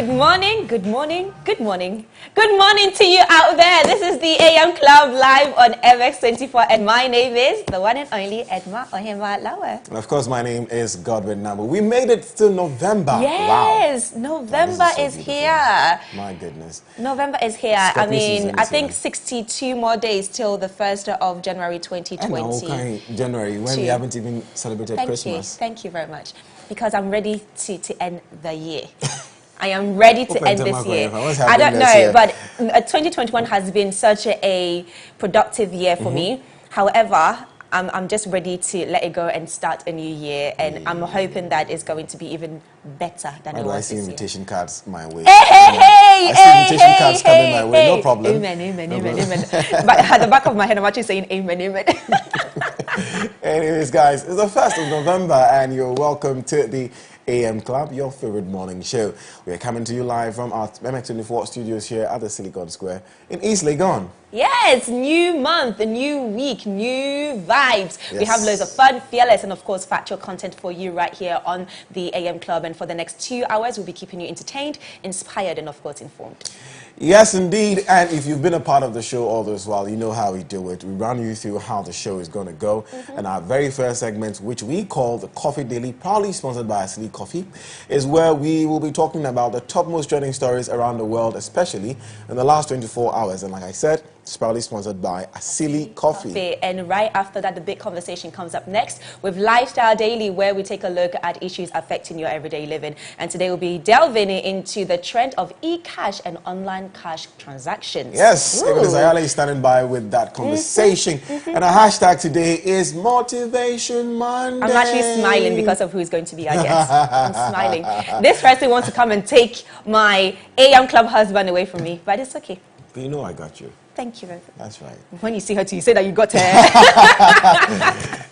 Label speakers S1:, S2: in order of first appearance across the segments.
S1: Good morning, good morning, good morning. Good morning to you out there. This is the AM Club live on MX24 and my name is the one and only Edma Ohema Lawa.
S2: And of course my name is Godwin Namboh. We made it to November.
S1: Yes,
S2: wow.
S1: November is here.
S2: My goodness.
S1: November is here. I mean, I think 62 more days till the 1st of January 2020.
S2: And January, when we haven't even celebrated Christmas.
S1: Thank you very much. Because I'm ready to end the year. I am ready to end this year. I don't know, but 2021 has been such a productive year for me. However, I'm just ready to let it go and start a new year, and I'm hoping that it's going to be even better than it was
S2: I
S1: this
S2: see
S1: year.
S2: invitation cards my way.
S1: I
S2: see invitation cards coming my way. No problem.
S1: Amen, amen, amen, amen. But at the back of my head, I'm actually saying amen, amen.
S2: Anyways, guys, it's the 1st of November, and you're welcome to the AM Club, your favorite morning show. We are coming to you live from our MX24 studios here at the Silicon Square in East Legon.
S1: Yes, new month, a new week, new vibes.
S2: Yes.
S1: We have loads of fun, fearless, and of course factual content for you right here on the AM Club. And for the next 2 hours, we'll be keeping you entertained, inspired, and of course informed.
S2: Yes, indeed. And if you've been a part of the show all this while, you know how we do it. We run you through how the show is going to go. And our very first segment, which we call the Coffee Daily, proudly sponsored by Asili Coffee, is where we will be talking about the topmost trending stories around the world, especially in the last 24 hours. And like I said, it's proudly sponsored by Asili Coffee.
S1: And right after that, the big conversation comes up next with Lifestyle Daily, where we take a look at issues affecting your everyday living. And today we'll be delving into the trend of e-cash and online cash transactions.
S2: Yes, Evelyn Ayala is standing by with that conversation. And our hashtag today is Motivation Monday.
S1: I'm actually smiling because of who's going to be our guest. I'm smiling. This person wants to come and take my AM Club husband away from me, but it's okay.
S2: But you know I got you.
S1: Thank you.
S2: That's right.
S1: When you see her too, you say that you got her.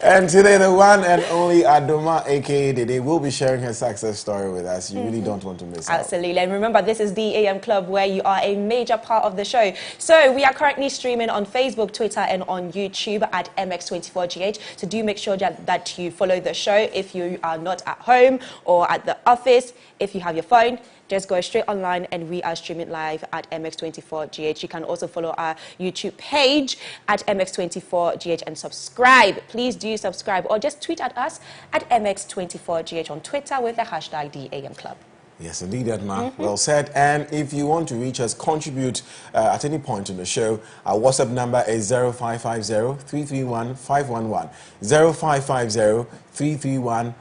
S2: And today, the one and only Edma, a.k.a. Dede, will be sharing her success story with us. You really don't want to miss out.
S1: Absolutely. And remember, this is the AM Club, where you are a major part of the show. So we are currently streaming on Facebook, Twitter, and on YouTube at MX24GH. So do make sure that you follow the show if you are not at home or at the office. If you have your phone, just go straight online, and we are streaming live at MX24GH. You can also follow our YouTube page at MX24GH and subscribe. Please do subscribe, or just tweet at us at MX24GH on Twitter with the hashtag #TheAMClub.
S2: Yes, indeed, Edma. Well said. And if you want to reach us, contribute at any point in the show, our WhatsApp number is 0550-331-511. 0550-331-511.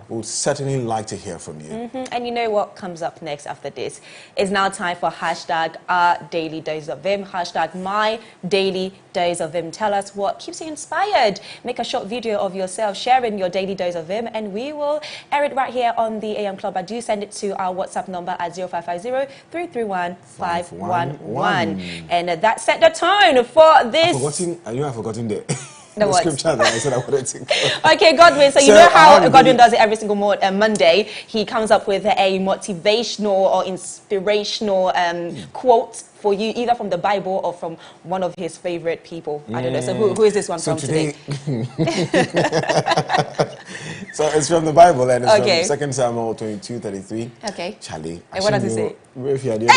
S2: We'd certainly like to hear from you.
S1: And you know what comes up next after this? It's now time for hashtag our daily dose of Vim, hashtag my daily dose of Vim. Tell us what keeps you inspired. Make a short video of yourself sharing your daily dose of Vim, and we will air it right here on the AM Club. But do send it to our WhatsApp number at 0550-331-511. And that set the tone for this.
S2: I've forgotten the
S1: what?
S2: scripture that I said I wanted to go.
S1: Okay, Godwin, so you know how Godwin does it every single Monday. He comes up with a motivational or inspirational quote for you, either from the Bible or from one of his favorite people. I don't know. So who is this one from today?
S2: So it's from the Bible, and it's from 2 Samuel 22:33.
S1: Okay.
S2: Charlie.
S1: And what does it say?
S2: Hey,
S1: there it is.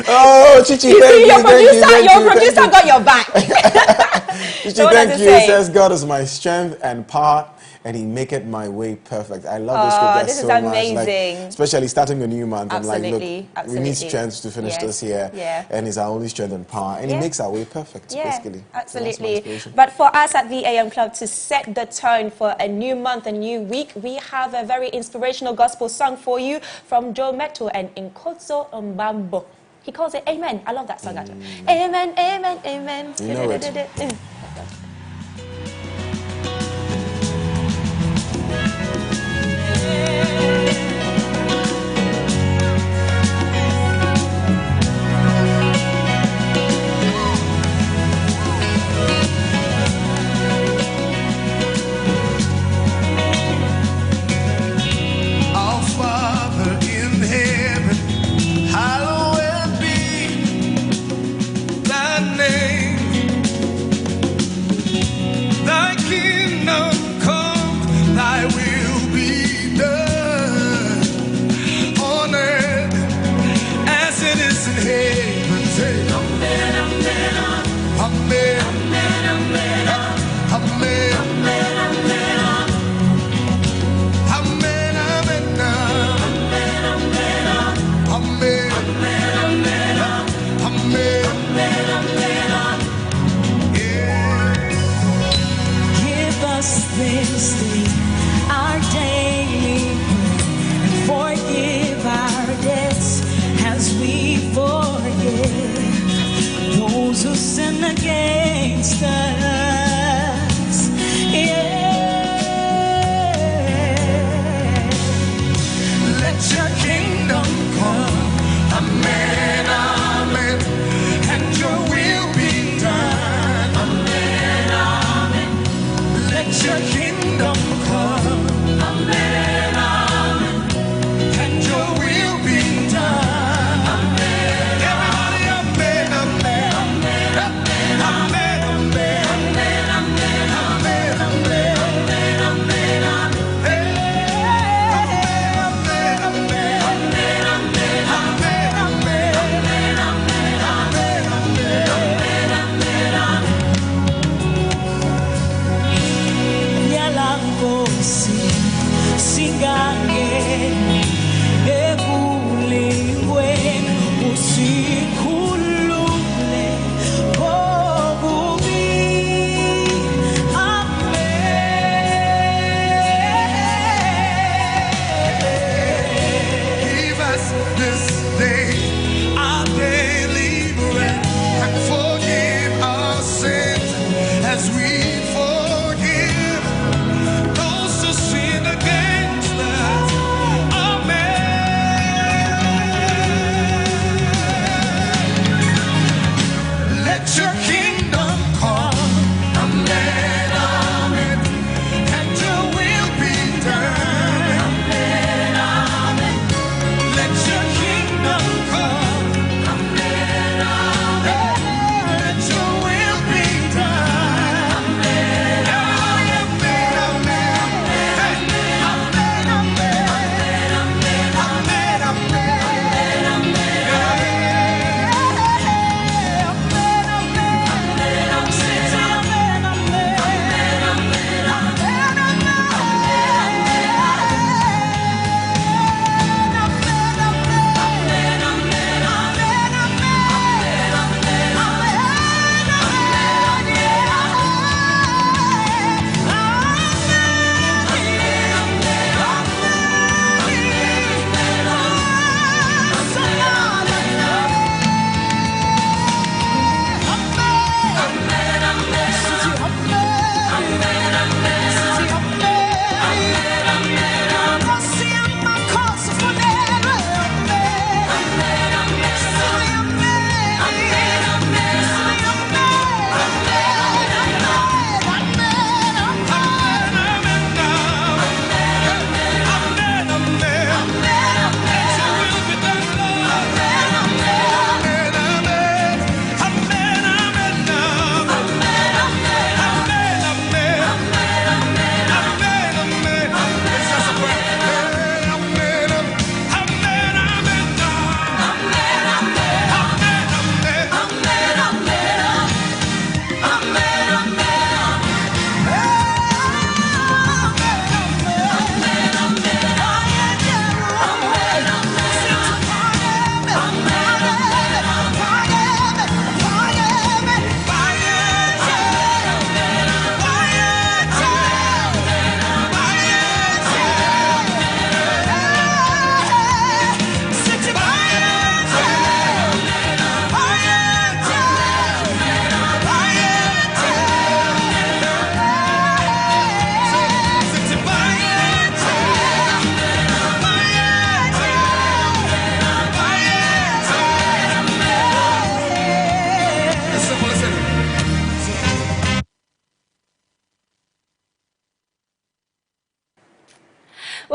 S2: Oh, Chichi,
S1: your producer got your back.
S2: Chichi, thank you. It says, God is my strength and power, and he maketh my way perfect. I love this scripture
S1: this
S2: so
S1: is amazing.
S2: much. Especially starting a new month.
S1: Absolutely.
S2: And like, look, we need strength to finish this year.
S1: Yeah.
S2: And it's our only strength and power. And he makes our way perfect, basically.
S1: Absolutely. So but for us at the AM Club, to set the tone for a new month, a new week, we have a very inspirational gospel song for you from Joe Meto and Inkozo Mbambo. He calls it Amen. I love that song. Amen, amen, amen.
S2: You know it.
S3: Thy will be done Give us this day our daily bread, and forgive our debts as we forgive those who sin against us. Let your kingdom come, amen, amen, and your will be done, amen, amen. Let your kingdom come, amen, amen, and your will be done, amen. Everybody, amen, amen, amen, amen, amen,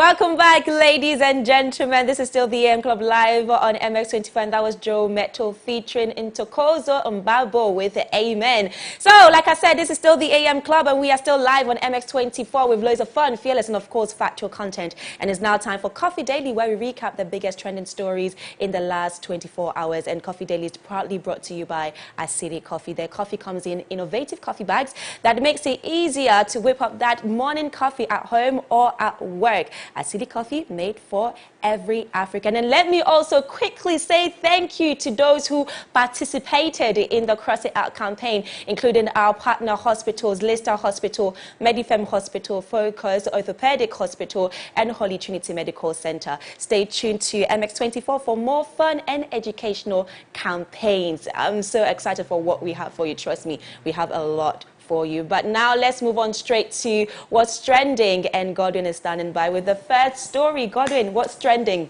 S1: Welcome back, ladies and gentlemen. This is still the AM Club live on MX24, and that was Joe Metal featuring Ntokozo Mbabo with Amen. So, like I said, this is still the AM Club, and we are still live on MX24 with loads of fun, fearless, and of course, factual content. And it's now time for Coffee Daily, where we recap the biggest trending stories in the last 24 hours. And Coffee Daily is proudly brought to you by Asili Coffee. Their coffee comes in innovative coffee bags that makes it easier to whip up that morning coffee at home or at work. Asili Coffee, made for every African. And let me also quickly say thank you to those who participated in the Cross It Out campaign, including our partner hospitals, Lister Hospital, Medifem Hospital, Focus Orthopedic Hospital, and Holy Trinity Medical Center. Stay tuned to MX24 for more fun and educational campaigns. I'm so excited for what we have for you. Trust me, we have a lot for you. But now let's move on straight to what's trending, and Godwin is standing by with the first story. Godwin, what's trending?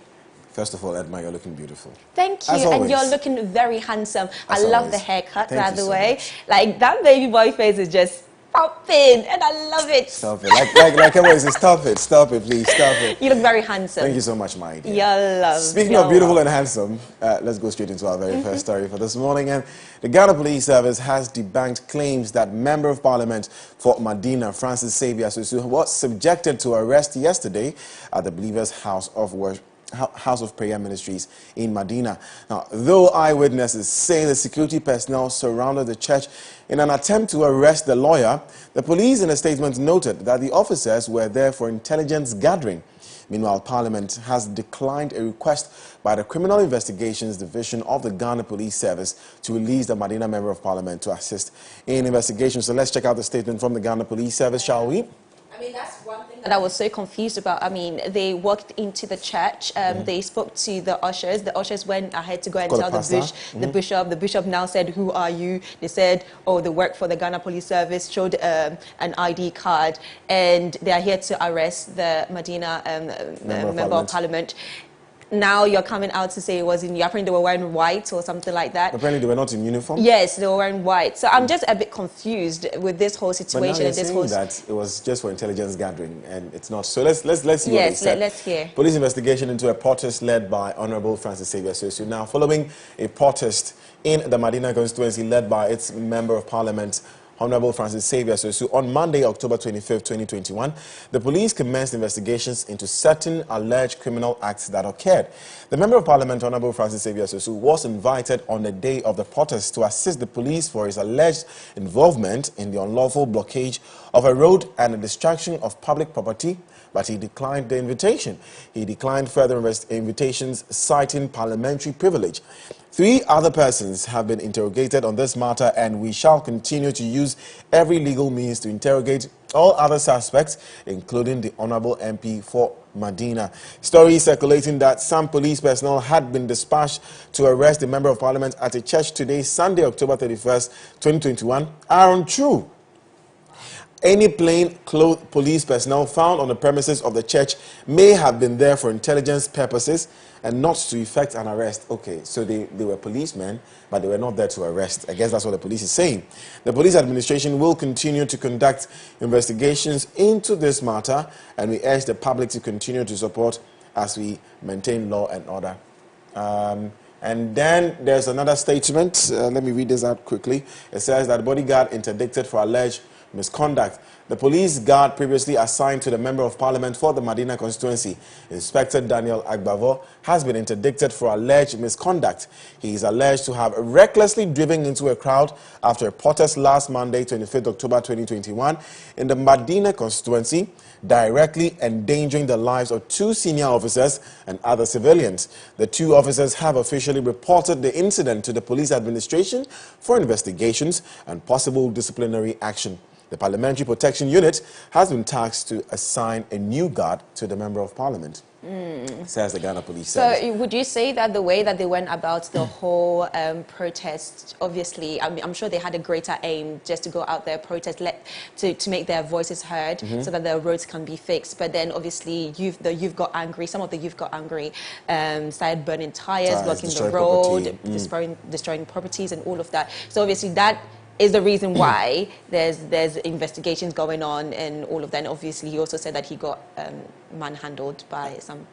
S2: First of all, Edma, you're looking beautiful.
S1: Thank you, and you're looking very handsome.
S2: As
S1: I love
S2: always.
S1: the haircut,
S2: Thank
S1: by
S2: you
S1: the
S2: so
S1: way.
S2: much.
S1: Like, that baby boy face is just popping, and I love it.
S2: Stop it. Like everyone says, stop it, please, stop it.
S1: You look very handsome.
S2: Thank you so much, my dear.
S1: You're love.
S2: Speaking
S1: You're
S2: of beautiful
S1: love.
S2: and handsome, let's go straight into our very first story for this morning. And the Ghana Police Service has debunked claims that Member of Parliament for Madina, Francis Xavier Susu, was subjected to arrest yesterday at the Believers' House of Prayer Ministries in Medina. Now, though eyewitnesses say the security personnel surrounded the church in an attempt to arrest the lawyer, the police in a statement noted that the officers were there for intelligence gathering. Meanwhile, Parliament has declined a request by the Criminal Investigations Division of the Ghana Police Service to release the Medina Member of Parliament to assist in investigations. So let's check out the statement from the Ghana Police Service, shall we?
S1: I mean, that's one thing that I was so confused about. I mean, they walked into the church, they spoke to the ushers. The ushers went ahead to go and tell the bishop. The bishop now said, "Who are you?" They said, "Oh, they work for the Ghana Police Service," showed an ID card, and they are here to arrest the Medina Member of Parliament. Now you're coming out to say it was in, apparently they were wearing white or something like that.
S2: Apparently they were not in uniform?
S1: Yes, they were wearing white. So I'm just a bit confused with this whole situation.
S2: But now you're
S1: and this
S2: saying
S1: whole
S2: that it was just for intelligence gathering, and it's not. So let's see what they
S1: Yes,
S2: said.
S1: let's hear.
S2: Police investigation into a protest led by Honorable Francis Xavier Susu. Now, following a protest in the Medina constituency led by its Member of Parliament, Honorable Francis Xavier Susu, on Monday, October 25, 2021, the police commenced investigations into certain alleged criminal acts that occurred. The Member of Parliament, Honorable Francis Xavier Susu, was invited on the day of the protest to assist the police for his alleged involvement in the unlawful blockage of a road and the destruction of public property, but he declined the invitation. He declined further invitations, citing parliamentary privilege. 3 other persons have been interrogated on this matter, and we shall continue to use every legal means to interrogate all other suspects, including the Honorable MP for Medina. Stories circulating that some police personnel had been dispatched to arrest the Member of Parliament at a church today, Sunday, October 31st, 2021, are untrue. Any plain-clothed police personnel found on the premises of the church may have been there for intelligence purposes and not to effect an arrest. Okay, so they were policemen, but they were not there to arrest. I guess that's what the police is saying. The police administration will continue to conduct investigations into this matter, and we urge the public to continue to support as we maintain law and order. And then there's another statement. Let me read this out quickly. It says that bodyguard interdicted for alleged misconduct. The police guard previously assigned to the Member of Parliament for the Medina constituency, Inspector Daniel Agbavo, has been interdicted for alleged misconduct. He is alleged to have recklessly driven into a crowd after a protest last Monday, 25th October 2021, in the Medina constituency, directly endangering the lives of 2 senior officers and other civilians. The 2 officers have officially reported the incident to the police administration for investigations and possible disciplinary action. The Parliamentary Protection Unit has been tasked to assign a new guard to the Member of Parliament, says the Ghana Police Service.
S1: So would you say that the way that they went about the whole protest, obviously, I'm sure they had a greater aim just to go out there, protest, to make their voices heard so that the roads can be fixed. But then obviously the youth got angry, some of the youth got angry, started burning tires, blocking the road, destroying properties and all of that. So obviously that is the reason why there's investigations going on and all of that. And obviously, he also said that he got manhandled by some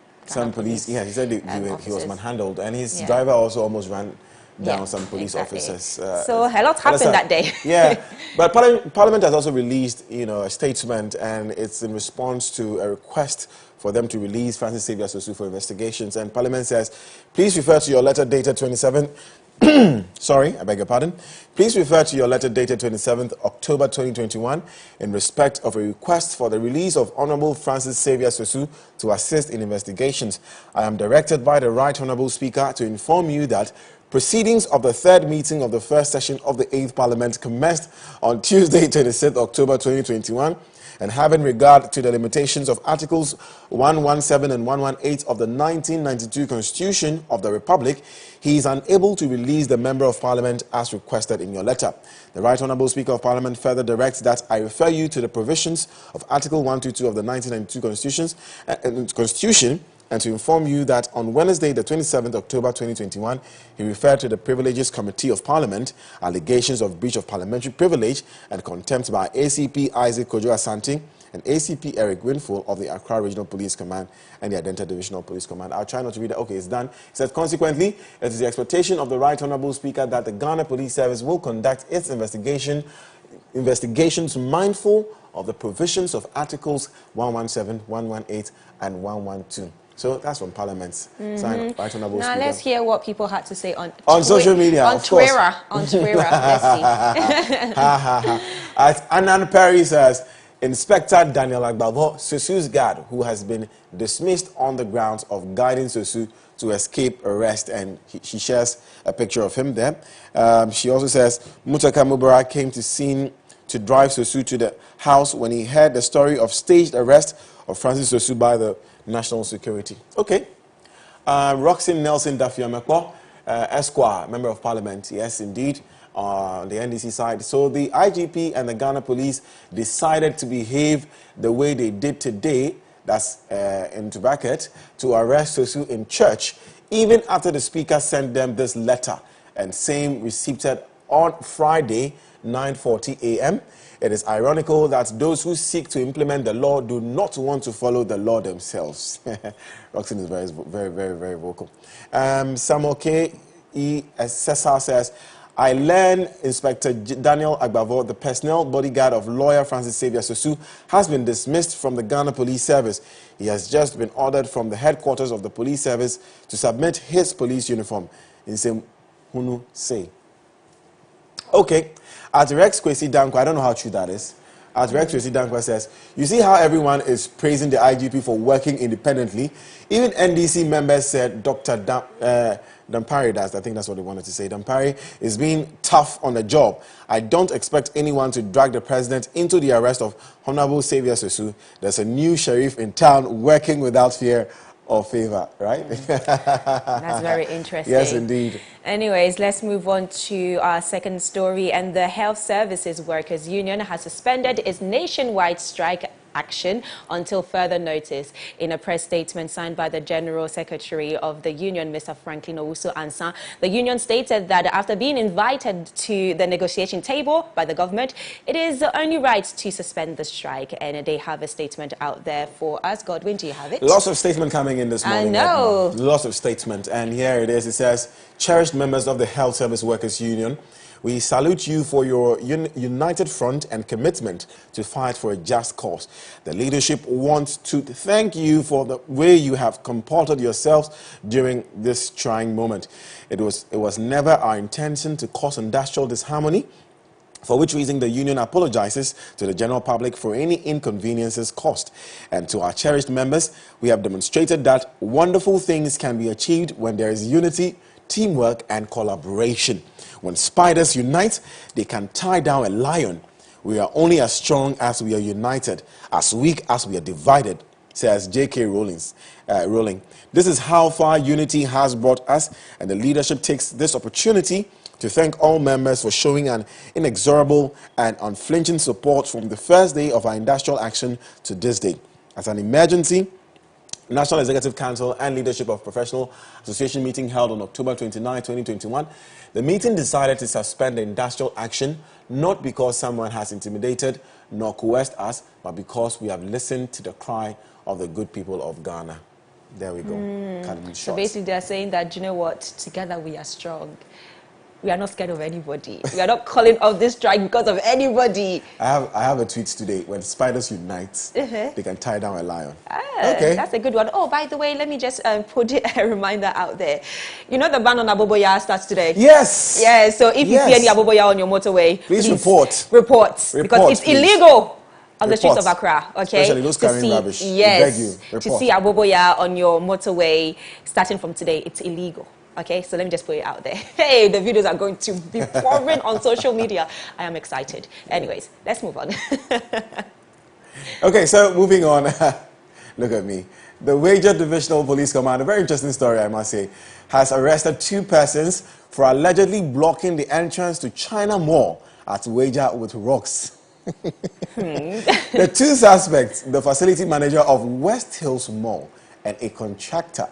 S2: police. Yeah, he said he was manhandled, and his driver also almost ran down some police officers.
S1: So a lot happened that day.
S2: Yeah, but Parliament has also released, a statement, and it's in response to a request for them to release Francis Xavier Sosu for investigations. And Parliament says, please refer to your letter dated 27th. Sorry, I beg your pardon. Please refer to your letter dated 27th October 2021 in respect of a request for the release of Honorable Francis Xavier Sosu to assist in investigations. I am directed by the Right Honorable Speaker to inform you that proceedings of the third meeting of the first session of the 8th Parliament commenced on Tuesday, 26th October 2021, and having regard to the limitations of Articles 117 and 118 of the 1992 Constitution of the Republic, he is unable to release the Member of Parliament as requested in your letter. The Right Honourable Speaker of Parliament further directs that I refer you to the provisions of Article 122 of the 1992 Constitution and to inform you that on Wednesday, the 27th October 2021, he referred to the Privileges Committee of Parliament allegations of breach of parliamentary privilege and contempt by ACP Isaac Kojo Asante and ACP Eric Winful of the Accra Regional Police Command and the Adenta Divisional Police Command. I'll try not to read it. Okay, it's done. It says, consequently, it is the expectation of the Right Honourable Speaker that the Ghana Police Service will conduct its investigations mindful of the provisions of Articles 117, 118, and 112. So that's from Parliament. Signed, Right Honourable Speaker.
S1: Now let's hear what people had to say on
S2: social media,
S1: on Twitter. On Twitter, let's see.
S2: As Anan Perry says, Inspector Daniel Agbavo, Sosu's guard, who has been dismissed on the grounds of guiding Sosu to escape arrest, and she shares a picture of him there. She also says, Mutaka Mubarak came to scene to drive Sosu to the house when he heard the story of staged arrest of Francis Sosu by the National Security. Okay. Roxanne Nelson Dafiamekpo, Esquire, Member of Parliament. Yes, indeed, on the NDC side. So the IGP and the Ghana Police decided to behave the way they did today, that's into bracket, to arrest Sosu in church, even after the Speaker sent them this letter, and same received it on Friday, 9:40 a.m. It is ironical that those who seek to implement the law do not want to follow the law themselves. Roxanne is very, very vocal. Samuel K. E. Cesar says, I learn Inspector Daniel Agbavo, the personnel bodyguard of lawyer Francis Xavier Sosu, has been dismissed from the Ghana Police Service. He has just been ordered from the headquarters of the police service to submit his police uniform. In same Hunu say. Okay. At Rex Kwesi Dankwa, I don't know how true that is. At Rex Kwesi Dankwa says, you see how everyone is praising the IGP for working independently? Even NDC members said Dr. Dampari, I think that's what they wanted to say. Dampari is being tough on the job. I don't expect anyone to drag the president into the arrest of Honorable Xavier Sosu. There's a new sheriff in town working without fear or favor, right?
S1: That's very interesting.
S2: Yes, indeed.
S1: Anyways, let's move on to our second story. And the Health Services Workers Union has suspended its nationwide strike action until further notice. In a press statement signed by the General Secretary of the union, Mr. Franklin Owusu Ansah, the union stated that after being invited to the negotiation table by the government, it is only right to suspend the strike. And they have a statement out there for us. Godwin, do you have it?
S2: Lots of statement coming in this morning.
S1: I know.
S2: Edma. Lots of statement. And here it is. It says, cherished members of the Health Service Workers Union, we salute you for your united front and commitment to fight for a just cause. The leadership wants to thank you for the way you have comported yourselves during this trying moment. It was never our intention to cause industrial disharmony, for which reason the union apologizes to the general public for any inconveniences caused. And to our cherished members, we have demonstrated that wonderful things can be achieved when there is unity, teamwork, and collaboration. When spiders unite, they can tie down a lion. We are only as strong as we are united, as weak as we are divided, says J.K. Rowling. This is how far unity has brought us, and the leadership takes this opportunity to thank all members for showing an inexorable and unflinching support from the first day of our industrial action to this day. As an emergency, National Executive Council and Leadership of Professional Association meeting held on October 29, 2021. The meeting decided to suspend the industrial action, not because someone has intimidated nor coerced us, but because we have listened to the cry of the good people of Ghana. There we go.
S1: So basically they're saying that, you know what, together we are strong. We are not scared of anybody. We are not calling off this strike because of anybody.
S2: I have a tweet today. When spiders unite, they can tie down a lion. Okay.
S1: That's a good one. Oh, by the way, let me just put a reminder out there. You know the ban on Aboboya starts today?
S2: Yes.
S1: Yeah, so if you see any Aboboya on your motorway, please
S2: report.
S1: Report. Because it's illegal on the streets of Accra, okay?
S2: Especially those carrying rubbish.
S1: Yes.
S2: We beg you,
S1: to see Aboboya on your motorway starting from today, it's illegal. Okay, so let me just put it out there. Hey, the videos are going to be pouring on social media. I am excited. Anyways, let's move on.
S2: Okay, so moving on. Look at me. The Wager Divisional Police Command, a very interesting story, I must say, has arrested 2 persons for allegedly blocking the entrance to China Mall at Wager with rocks. The 2 suspects, the facility manager of West Hills Mall and a contractor.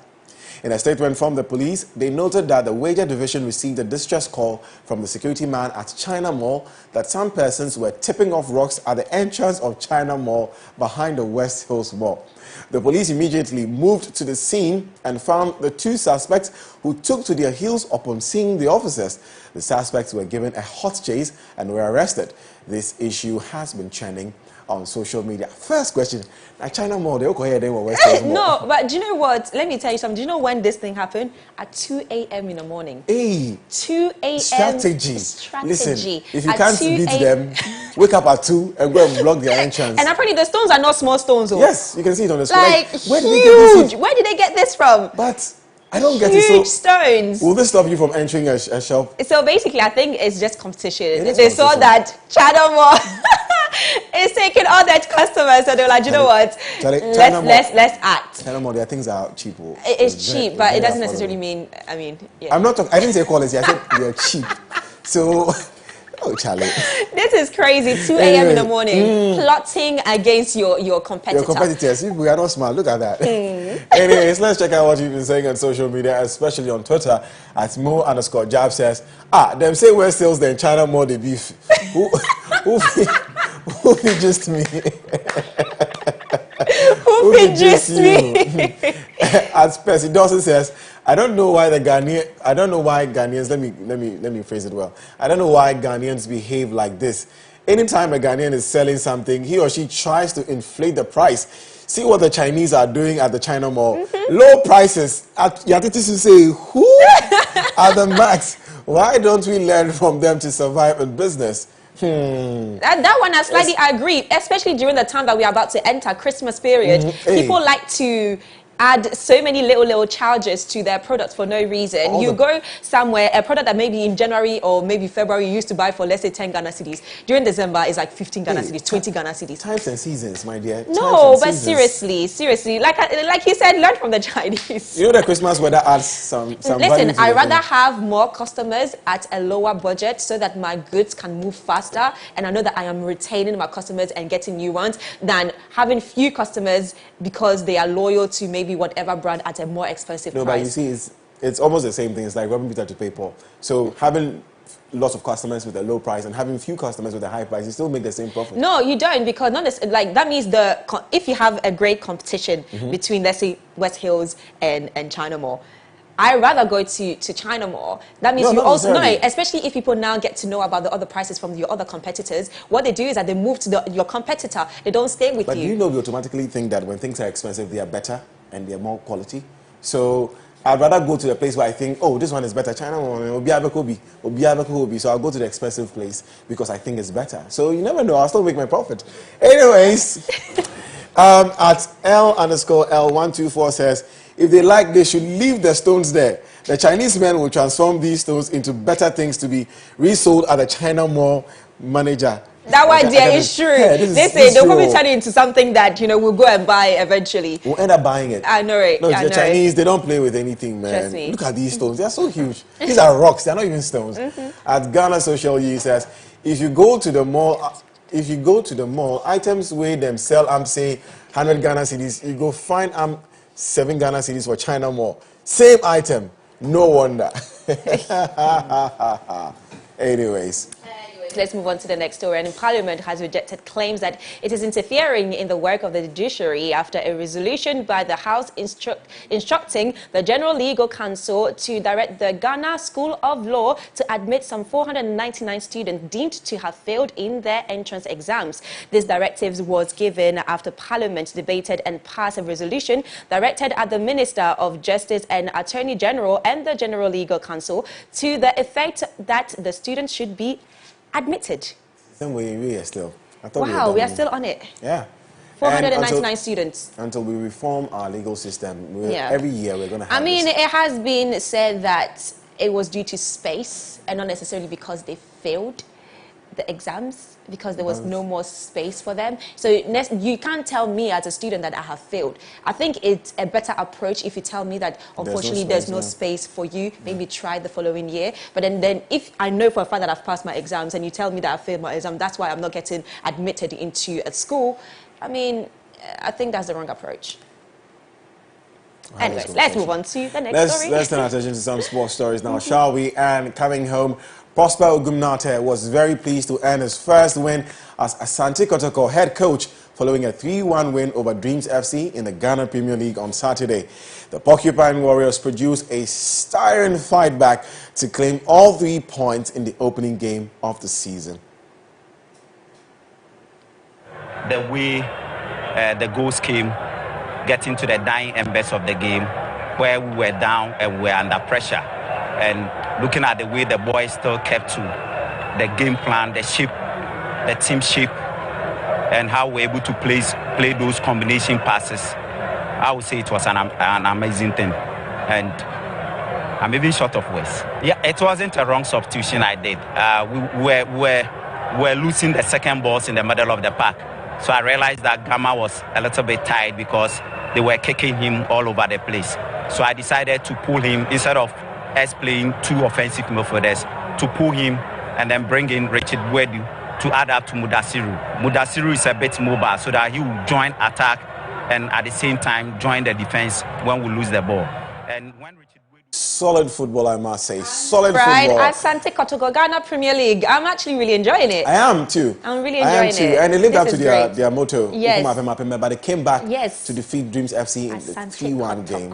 S2: In a statement from the police, they noted that the Wager Division received a distress call from the security man at China Mall that some persons were tipping off rocks at the entrance of China Mall behind the West Hills Mall. The police immediately moved to the scene and found the 2 suspects, who took to their heels upon seeing the officers. The suspects were given a hot chase and were arrested. This issue has been trending on social media. First question, China Mall, they all here, they were West Hills Mall.
S1: No, but do you know what? Let me tell you something. Do you know when this thing happened? At 2 a.m. in the morning.
S2: Hey,
S1: 2 a.m.
S2: Strategy.
S1: Strategy.
S2: Listen, if you can't beat them, wake up at 2 and go and block their entrance.
S1: And apparently the stones are not small stones. Though.
S2: Yes, you can see it on the screen.
S1: Like,
S2: where did
S1: huge.
S2: They get this?
S1: Where did they get this from?
S2: But I don't get
S1: huge
S2: it.
S1: Huge stones.
S2: Will this stop you from entering a shop?
S1: So basically, I think it's just competition.
S2: They
S1: saw that China Mall is taking all that customers, so they were like, you know what? Let's act.
S2: China Mall, their things are cheap.
S1: It's cheap, but it doesn't necessarily mean. I mean, yeah.
S2: I'm not talking. I didn't say quality. I said they're cheap. So. Oh, Charlie.
S1: This is crazy. 2 a.m. in the morning, plotting against your competitor.
S2: Your competitors. We are not smart. Look at that. Anyways, let's check out what you've been saying on social media, especially on Twitter. At Mo_Jab says, them say West Hills, then China Mall the beef. Who just me? Who just me? As Percy Dawson says, I don't know why Ghanaians, let me phrase it well. I don't know why Ghanaians behave like this. Anytime a Ghanaian is selling something, he or she tries to inflate the price. See what the Chinese are doing at the China Mall. Low prices. Yatiti say, who are the max? Why don't we learn from them to survive in business?
S1: That one I slightly agree, especially during the time that we are about to enter Christmas period. People like to add so many little charges to their products for no reason. You go somewhere, a product that maybe in January or maybe February you used to buy for, let's say, 10 Ghana cedis. During December, it's like 15 Ghana cedis, 20 Ghana cedis.
S2: Times and seasons, my dear.
S1: No, but seriously, like you said, learn from the Chinese.
S2: You know the Christmas weather adds some
S1: Listen, I'd rather have more customers at a lower budget so that my goods can move faster, and I know that I am retaining my customers and getting new ones, than having few customers because they are loyal to maybe whatever brand at a more expensive price.
S2: No, but you see, it's almost the same thing. It's like robbing Peter to pay Paul. So having lots of customers with a low price and having few customers with a high price, you still make the same profit.
S1: No, you don't, because that means if you have a great competition between, let's say, West Hills and China Mall, I'd rather go to China Mall. That means you also know, especially if people now get to know about the other prices from your other competitors, what they do is that they move to your competitor. They don't stay with you.
S2: But do you know we automatically think that when things are expensive, they are better and they're more quality? So I'd rather go to the place where I think, oh, this one is better. China Mall, so I'll go to the expensive place because I think it's better. So you never know. I'll still make my profit. Anyways, at L_L124 says, if they like, they should leave the stones there. The Chinese men will transform these stones into better things to be resold at the China Mall manager.
S1: That one, dear, is true. Yeah, they say they'll probably turn it into something that, we'll go and buy eventually.
S2: We'll end up buying it.
S1: I know it.
S2: No, the Chinese, they don't play with anything, man.
S1: Trust me.
S2: Look at these stones. They're so huge. These are rocks. They're not even stones. At Ghana Social U says, if you go to the mall, items where them sell, say 100 Ghana cedis, you go find 7 Ghana cedis for China Mall. Same item. No wonder. Anyways.
S1: Let's move on to the next story. And Parliament has rejected claims that it is interfering in the work of the judiciary after a resolution by the House instructing the General Legal Counsel to direct the Ghana School of Law to admit some 499 students deemed to have failed in their entrance exams. This directive was given after Parliament debated and passed a resolution directed at the Minister of Justice and Attorney General and the General Legal Counsel to the effect that the students should be admitted.
S2: Then we are still.
S1: Wow, we are still on it.
S2: Yeah.
S1: 499 students.
S2: Until we reform our legal system, every year we're going to have
S1: it has been said that it was due to space and not necessarily because they failed the exams, because there was no more space for them. So you can't tell me as a student that I have failed. I think it's a better approach if you tell me that unfortunately there's no space for you, maybe try the following year. But then if I know for a fact that I've passed my exams and you tell me that I failed my exam, that's why I'm not getting admitted into a school, I mean, I think that's the wrong approach. Anyways, let's move on to the next story.
S2: Let's turn our attention to some sports stories now, shall we? And coming home, Prosper Ogumnate was very pleased to earn his first win as Asante Kotoko head coach following a 3-1 win over Dreams FC in the Ghana Premier League on Saturday. The Porcupine Warriors produced a stirring fight back to claim all 3 points in the opening game of the season.
S4: The way the goals came, getting to the dying embers of the game, where we were down and we were under pressure. And looking at the way the boys still kept to the game plan, the shape, the team shape, and how we're able to play those combination passes, I would say it was an amazing thing. And I'm even short of words. Yeah, it wasn't a wrong substitution I did. We were losing the second balls in the middle of the park. So I realized that Gamma was a little bit tired because they were kicking him all over the place. So I decided to pull him instead of us playing 2 offensive midfielders, to pull him and then bring in Richard Wedu to add up to Mudasiru. Mudasiru is a bit mobile so that he will join attack and at the same time join the defense when we lose the ball. And when Richard
S2: Solid football, I must say. Solid football.
S1: Asante Kotoko, Ghana Premier League. I'm actually really enjoying it.
S2: I am too.
S1: I'm really enjoying it.
S2: And they lived up to their motto.
S1: Yes.
S2: But they came back to defeat Dreams FC in the 3-1 game.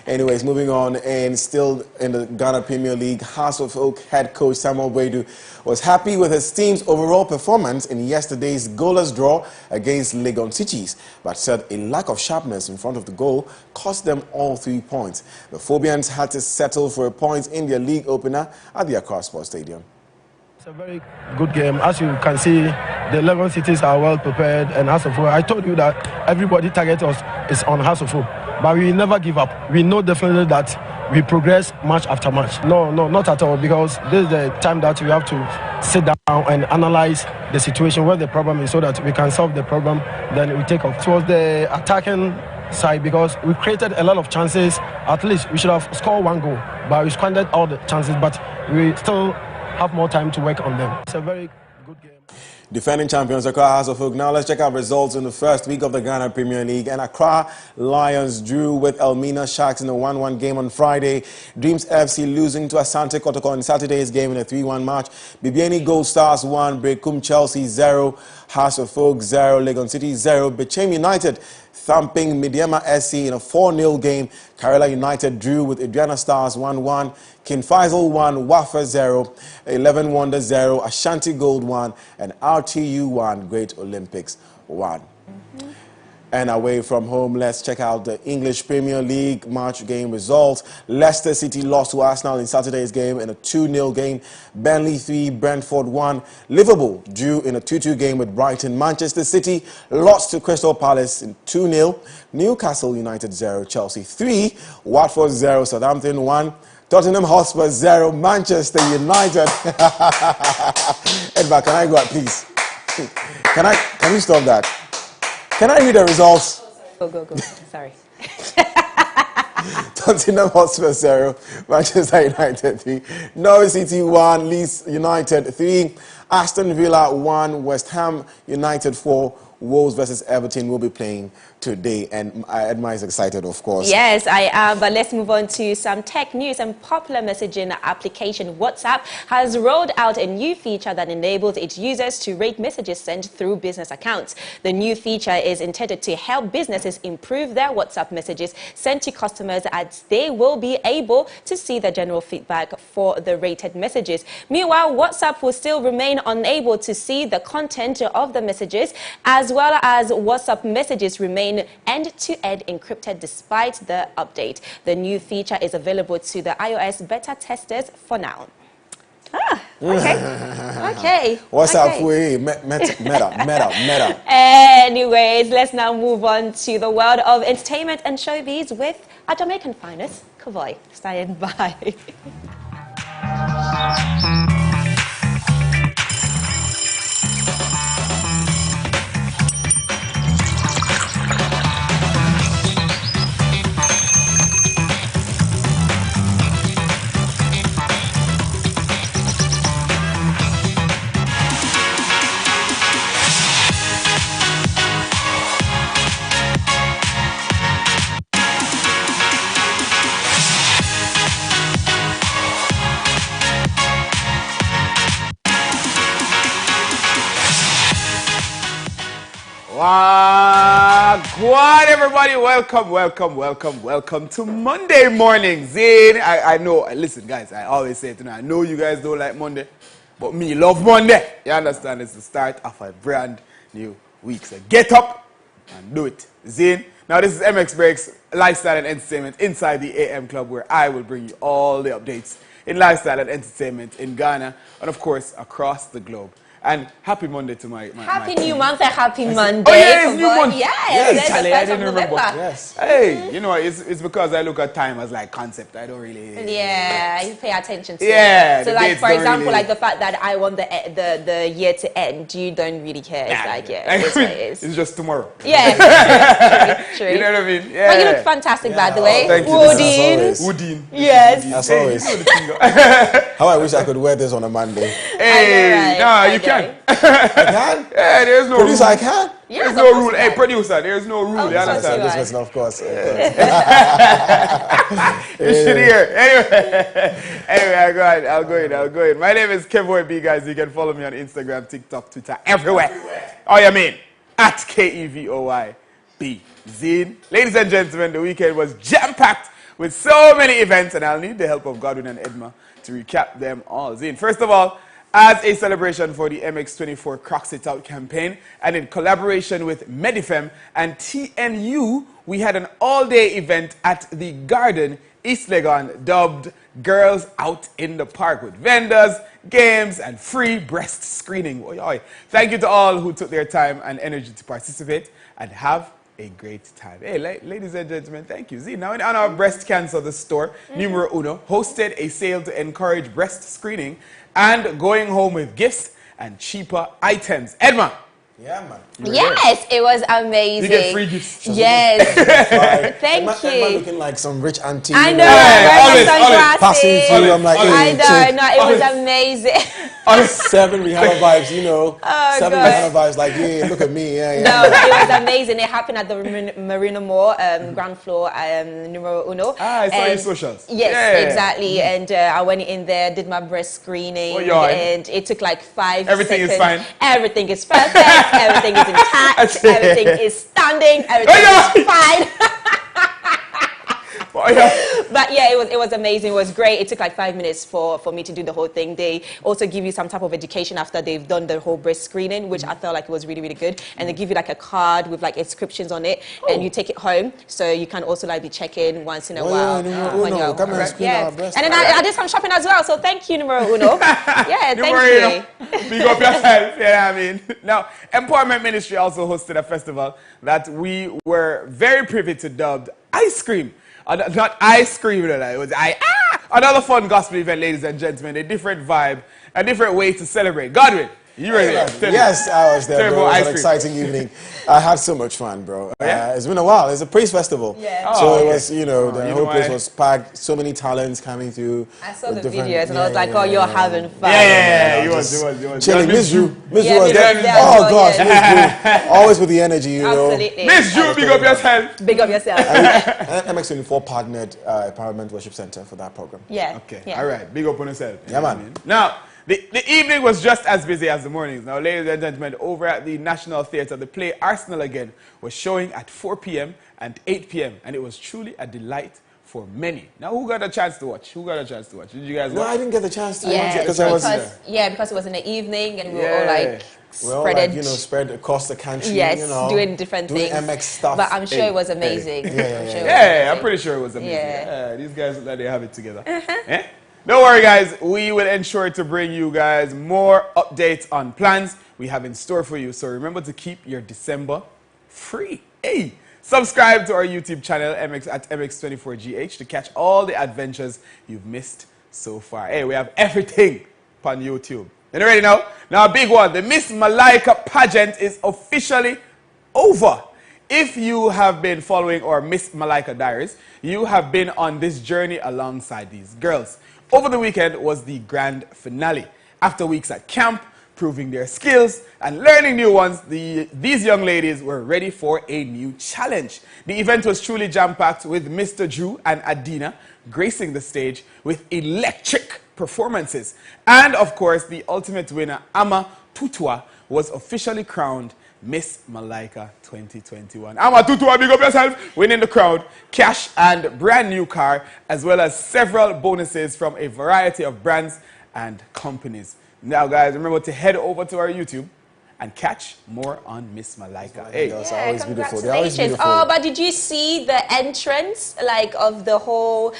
S2: Anyways, moving on, and still in the Ghana Premier League, House of Oak head coach Samuel Boadu was happy with his team's overall performance in yesterday's goalless draw against Legon Cities, but said a lack of sharpness in front of the goal cost them all 3 points. The Phobians had to settle for a point in their league opener at the Accra Sports Stadium.
S5: It's a very good game. As you can see, the 11 cities are well prepared, and House of Oak, I told you that everybody target us is on House of Oak, but we never give up. We know definitely that we progress match after match. No, not at all, because this is the time that we have to sit down and analyze the situation, where the problem is, so that we can solve the problem, then we take off. It was the attacking side, because we created a lot of chances. At least we should have scored 1 goal, but we squandered all the chances, but we still have more time to work on them. It's a very good game.
S2: Defending champions Accra House of Oak. Now let's check out results in the first week of the Ghana Premier League. And Accra Lions drew with Elmina Sharks in a 1-1 game on Friday. Dreams FC losing to Asante Kotoko in Saturday's game in a 3-1 match. Bibiani Gold Stars 1, Brekum Chelsea 0, House of Oak 0, Legon City 0, Bechem United thumping Midiama SC in a 4-0 game. Kerala United drew with Adriana Stars 1-1. King Faisal 1, Wafa 0, 11 Wonder 0, Ashanti Gold 1, and RTU 1, Great Olympics 1. And away from home, let's check out the English Premier League match game results. Leicester City lost to Arsenal in Saturday's game in a 2-0 game. Burnley 3, Brentford 1. Liverpool drew in a 2-2 game with Brighton. Manchester City lost to Crystal Palace in 2-0. Newcastle United 0, Chelsea 3, Watford 0, Southampton 1. Tottenham Hotspur 0, Manchester United. Edma, can I go out, please? Can you stop that? Can I read the results?
S1: Go. Sorry.
S2: Tottenham Hotspur 0, Manchester United 3, Norwich City 1, Leeds United 3, Aston Villa 1, West Ham United 4, Wolves versus Everton will be playing today, and Edma is excited, of course.
S1: Yes, I am, but let's move on to some tech news. And popular messaging application WhatsApp has rolled out a new feature that enables its users to rate messages sent through business accounts. The new feature is intended to help businesses improve their WhatsApp messages sent to customers, as they will be able to see the general feedback for the rated messages. Meanwhile, WhatsApp will still remain unable to see the content of the messages, as well as WhatsApp messages remain end-to-end encrypted despite the update. The new feature is available to the iOS beta testers for now. Okay.
S2: What's up, we? Meta.
S1: Anyways, let's now move on to the world of entertainment and showbiz with our Jamaican finest, Kavoy. Stand by.
S6: What everybody, welcome to Monday morning. Zane, I know, listen guys, I always say it, I know you guys don't like Monday, but me love Monday. You understand? It's the start of a brand new week. So get up and do it. Zane, now this is MX Breaks, lifestyle and entertainment inside the AM Club, where I will bring you all the updates in lifestyle and entertainment in Ghana and of course across the globe. And happy Monday to my
S1: Happy new month and happy Monday.
S6: Oh yeah, it's new month.
S1: Yes,
S6: Charlie, I didn't remember.
S2: Yes.
S6: Hey, you know, it's because I look at time as like concept. I don't really.
S1: Yeah, you pay attention to
S6: yeah,
S1: it. So like, for example, like the fact that I want the year to end, you don't really care. It's like, yeah, it's what it is.
S6: It's just tomorrow.
S1: Yeah, true.
S6: You know what I mean? Yeah.
S1: But you look fantastic, by the way.
S6: Thank you.
S1: Woodin.
S6: Yes.
S2: As always. How I wish I could wear this on a Monday.
S6: Hey, no, you can.
S2: I can?
S6: Yeah, there's no
S2: Producer,
S6: rule.
S2: I can?
S1: Yeah,
S6: There's no rule. Hey, producer, there's no rule. You understand?
S1: Right.
S2: Listen, of course.
S6: You should hear. Anyway, I'll go in. My name is Kevoy B, guys. You can follow me on Instagram, TikTok, Twitter, everywhere. Oh, you mean? At KEVOYB. Zine. Ladies and gentlemen, the weekend was jam-packed with so many events, and I'll need the help of Godwin and Edma to recap them all. Zine, first of all, as a celebration for the MX24 Crocs It Out campaign, and in collaboration with Medifem and TNU, we had an all-day event at the Garden, East Legon, dubbed Girls Out in the Park, with vendors, games, and free breast screening. Thank you to all who took their time and energy to participate, and have a great time. Hey, ladies and gentlemen, thank you. See, now in honor of breast cancer, the store, Numero Uno, hosted a sale to encourage breast screening and going home with gifts and cheaper items. Edma.
S2: Yeah, man.
S1: Yes, it was amazing.
S6: You get free gifts.
S1: Yes. Thank you.
S2: Edma looking like some rich auntie.
S1: I know.
S6: Always
S2: passing through. I'm like,
S1: I
S2: hey,
S1: know. No, it was amazing.
S2: 7 Rihanna vibes, you know.
S1: Oh,
S2: 7
S1: God.
S2: Rihanna vibes, like, yeah, look at me. Yeah.
S1: No, it was amazing. It happened at the Marina Mall, ground floor, Numero Uno.
S6: I saw your socials.
S1: Yes,
S6: Yeah.
S1: Exactly. And I went in there, did my breast screening, and it took like 5
S6: Everything
S1: seconds.
S6: is fine.
S1: Everything is perfect. Everything is intact. Everything is standing. Everything is fine. But yeah, it was amazing. It was great. It took like 5 minutes for me to do the whole thing. They also give you some type of education after they've done the whole breast screening, which I felt like it was really, really good. And they give you like a card with like inscriptions on it, and you take it home. So you can also like be checking once in a while.
S2: Come and screen our breast.
S1: And then I did some shopping as well. So thank you, Numero Uno. Yeah, thank you.
S6: Big up yourself, you know what I mean? Now, Employment Ministry also hosted a festival that we were very privy to, dubbed Ice Cream. Not ice cream, it was another fun gospel event, ladies and gentlemen. A different vibe, a different way to celebrate. Godwin, You ready?
S2: Yes, I was there,
S6: Tell me
S2: bro.
S6: about
S2: It was
S6: ice
S2: an
S6: cream.
S2: exciting evening. I had so much fun, bro. It's been a while. It's a praise festival.
S1: Yeah.
S2: So
S6: Oh,
S2: it
S6: okay.
S2: was, you know, the
S6: you
S2: whole
S6: know
S2: place
S6: why?
S2: was packed. So many talents coming through.
S1: I saw the
S2: with different-
S1: videos and I was like,
S2: yeah,
S1: oh, you're
S2: yeah,
S1: having fun.
S6: Yeah,
S2: I
S6: you
S2: was
S6: was.
S2: just chilling. Miss Drew. Miss
S1: Yeah,
S2: Drew was
S1: Miss
S2: there.
S1: Drew was there
S2: Oh
S1: as well,
S2: gosh,
S1: yes.
S2: Miss Drew. Always with the energy, you know.
S1: Absolutely.
S6: Miss Drew, big up yourself.
S1: Big up yourself.
S2: MX24 partnered Empowerment Worship Center for that program.
S1: Yeah.
S6: Okay,
S1: Yeah.
S6: all right. Big up on yourself.
S2: Yeah, man.
S6: Now, the evening was just as busy as the mornings. Now, ladies and gentlemen, over at the National Theatre, the play Arsenal Again was showing at 4 p.m. and 8 p.m. and it was truly a delight for many. Now, who got a chance to watch? Did you guys
S2: No,
S6: watch?
S2: I didn't get the chance to
S1: Yeah,
S2: because I was
S1: because it was in the evening and we were all like
S2: well,
S1: spreaded.
S2: like, you know, spread across the country.
S1: Yes,
S2: you know,
S1: doing different
S2: doing
S1: things.
S2: MX stuff.
S1: But I'm sure it was amazing.
S6: Yeah, I'm pretty sure it was amazing.
S1: Yeah.
S6: These guys look like they have it together. Eh? Don't worry, guys. We will ensure to bring you guys more updates on plans we have in store for you. So remember to keep your December free. Hey, subscribe to our YouTube channel at MX24GH to catch all the adventures you've missed so far. Hey, we have everything on YouTube. You ready now? Now, a big one. The Miss Malaika pageant is officially over. If you have been following our Miss Malaika diaries, you have been on this journey alongside these girls. Over the weekend was the grand finale. After weeks at camp, proving their skills and learning new ones, these young ladies were ready for a new challenge. The event was truly jam-packed with Mr. Drew and Adina gracing the stage with electric performances. And of course, the ultimate winner, Ama Tutua, was officially crowned Miss Malaika 2021. Ama Tutua, big up yourself, winning the crown, cash and brand new car, as well as several bonuses from a variety of brands and companies. Now, guys, remember to head over to our YouTube and catch more on Miss Malaika. Hey,
S2: Girls are always beautiful. They're always
S1: congratulations.
S2: beautiful.
S1: Oh, but did you see the entrance, like, of the whole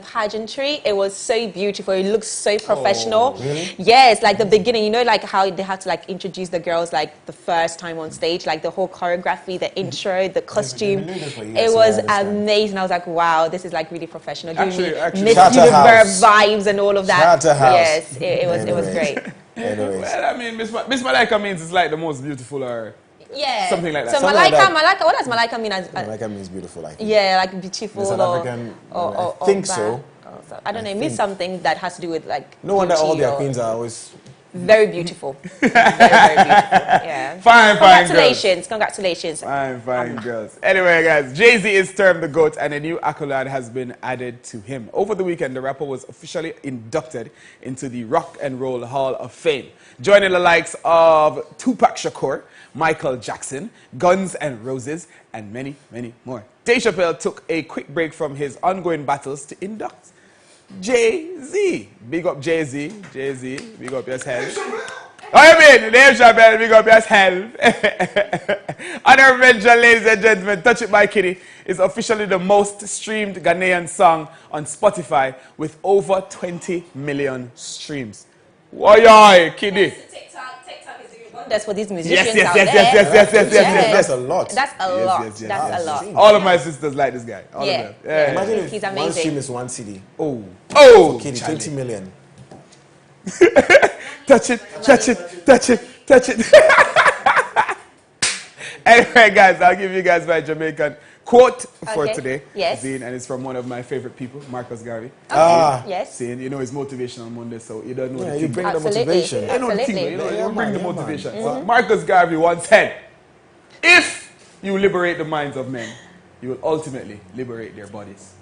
S1: pageantry? It was so beautiful. It looks so professional.
S2: really?
S1: Yes, like the beginning. You know, like how they have to like introduce the girls like the first time on stage, like the whole choreography, the intro, the costume.
S2: been doing this for years,
S1: It
S2: so
S1: was
S2: I understand.
S1: amazing. I was like, wow, this is like really professional. Giving
S6: Actually-
S1: me
S6: actually-
S1: Miss
S2: Charterhouse.
S1: Universe vibes and all of that.
S2: Charterhouse.
S1: Yes, it was
S2: Anyways.
S1: great.
S2: Anyways.
S6: well, I mean, Miss Malaika means it's like the most beautiful or
S1: Yeah.
S6: something like that.
S1: So
S2: Something like
S1: Malaika, what does Malaika mean?
S2: Malaika means beautiful, I think.
S1: Yeah, like beautiful
S2: The South
S1: or,
S2: African,
S1: or
S2: I think
S1: bad.
S2: so.
S1: I don't know. It means
S2: think.
S1: something that has to do with like.
S2: No wonder all
S1: beauty
S2: their
S1: or-
S2: queens are always...
S1: Very beautiful. very, very beautiful. Yeah.
S6: Fine,
S1: Congratulations. Congratulations.
S6: Fine, girls. Anyway, guys, Jay-Z is termed the GOAT and a new accolade has been added to him. Over the weekend, the rapper was officially inducted into the Rock and Roll Hall of Fame, joining the likes of Tupac Shakur, Michael Jackson, Guns N' Roses, and many, many more. Dave Chappelle took a quick break from his ongoing battles to induct Jay-Z. Big up Jay-Z. Jay-Z, big up yourself. Oh, you mean? Dave Chappelle, big up yourself. Honorable mention, ladies and gentlemen, Touch It by Kitty is officially the most streamed Ghanaian song on Spotify with over 20 million streams. Why, Kitty?
S1: TikTok is doing wonders for these musicians
S6: Yes,
S1: out
S6: yes,
S1: there.
S6: yes.
S2: That's a lot.
S1: That's a
S6: Yes,
S1: lot.
S6: yes, yes,
S1: That's
S6: yes.
S1: a lot.
S6: All of my sisters like this guy. All
S1: Yeah,
S6: of them.
S1: yeah.
S2: Imagine if
S1: He's
S2: one
S1: amazing.
S2: stream is one CD.
S6: Oh,
S2: Kitty,
S6: Charlie.
S2: 20 million.
S6: Touch it, touch it, touch it, touch it. Anyway, guys, I'll give you guys my Jamaican quote for
S1: Okay.
S6: today.
S1: Yes.
S6: Zine, and it's from one of my favorite people, Marcus Garvey.
S2: Ah.
S1: Yes.
S6: Saying, you know, it's motivational Monday, so you don't know
S2: Yeah,
S6: the
S2: you
S6: thing.
S2: bring the
S1: Absolutely.
S2: motivation.
S6: You know the thing,
S1: Absolutely.
S6: you know,
S2: Yeah,
S6: you bring
S2: man,
S6: the
S2: yeah, man.
S6: motivation. So Marcus Garvey once said, if you liberate the minds of men, you will ultimately liberate their bodies.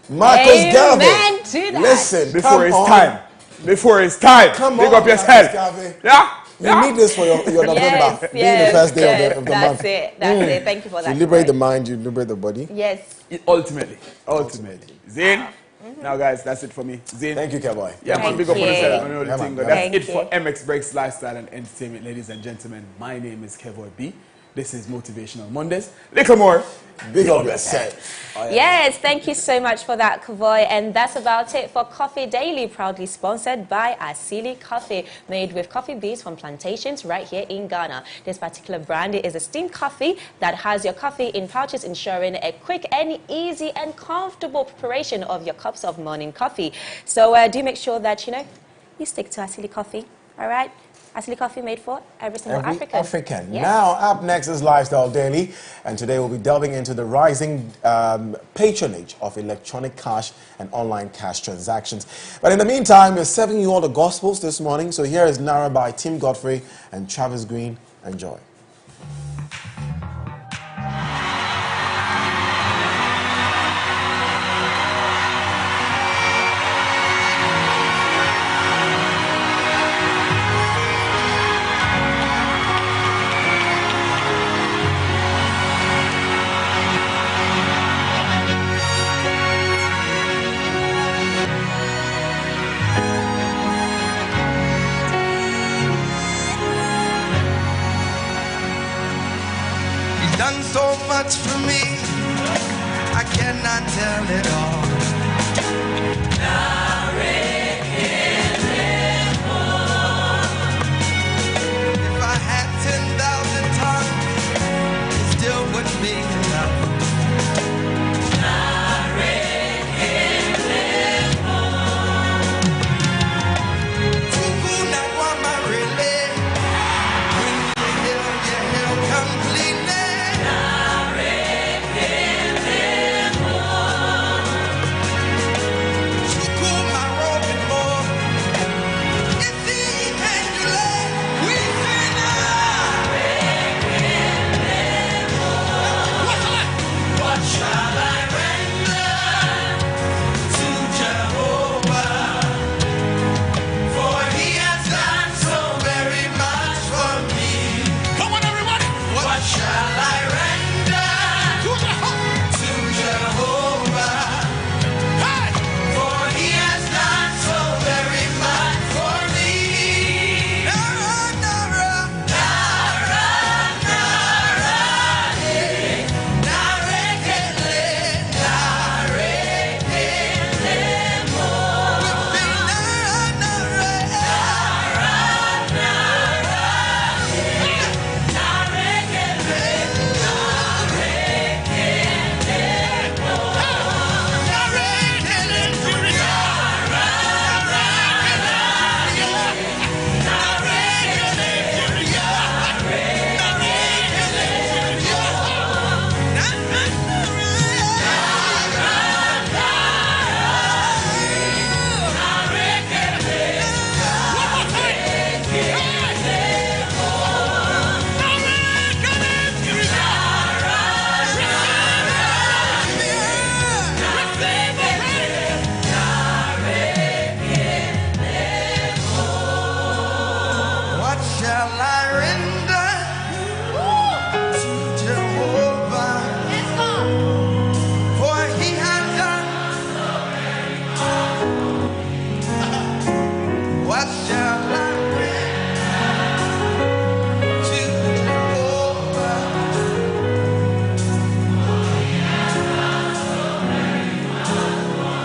S2: Marcus Garvey.
S1: Amen to that.
S2: Listen,
S6: Before
S2: come
S6: it's
S2: on.
S6: time. Before it's time.
S2: Come
S6: Big
S2: on,
S6: up yourself.
S2: Marcus Garvey.
S6: Yeah?
S2: You need this for your November,
S1: Yes,
S2: being the first day of the
S1: that's
S2: month.
S1: it. That's it. Thank you for
S2: You
S1: that.
S2: liberate the
S1: Corey.
S2: mind, you liberate the body.
S1: Yes.
S6: Ultimately. Zane? Now, guys, that's it for me. Zane?
S2: Thank you, Cowboy.
S6: Yeah, man,
S1: Thank
S6: big up on
S1: you.
S6: yourself. I know the
S2: Yeah,
S6: thing,
S2: man.
S6: but that's
S1: Thank
S6: it for
S1: you.
S6: MX Breaks Lifestyle and Entertainment, ladies and gentlemen. My name is Kevoy B. This is Motivational Mondays. Little more.
S2: Big up yourself.
S1: Yes, thank you so much for that, Kavoy. And that's about it for Coffee Daily, proudly sponsored by Asili Coffee, made with coffee beans from plantations right here in Ghana. This particular brand is a steamed coffee that has your coffee in pouches, ensuring a quick and easy and comfortable preparation of your cups of morning coffee. So do make sure that, you know, you stick to Asili Coffee, all right? Ashley Coffee made for every single African. Yes.
S2: Now, up next is Lifestyle Daily, and today we'll be delving into the rising patronage of electronic cash and online cash transactions. But in the meantime, we're serving you all the gospels this morning. So here is Nara by Tim Godfrey and Travis Green. Enjoy.
S3: Done so much for me, I cannot tell it all. If I had 10,000 tongues, it still wouldn't be enough.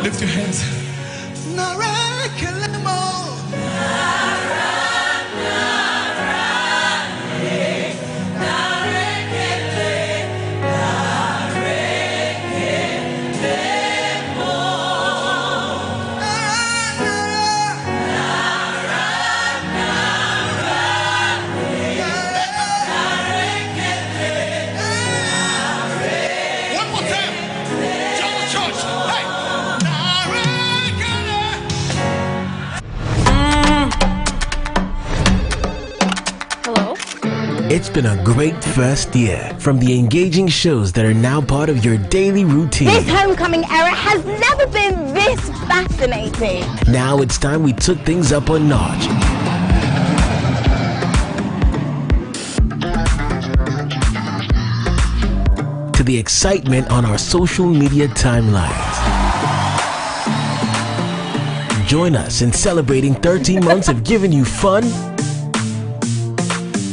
S7: Lift your hands.
S8: It's been a great first year, from the engaging shows that are now part of your daily routine.
S9: This homecoming era has never been this fascinating.
S8: Now it's time we took things up a notch. To the excitement on our social media timelines. Join us in celebrating 13 months of giving you fun,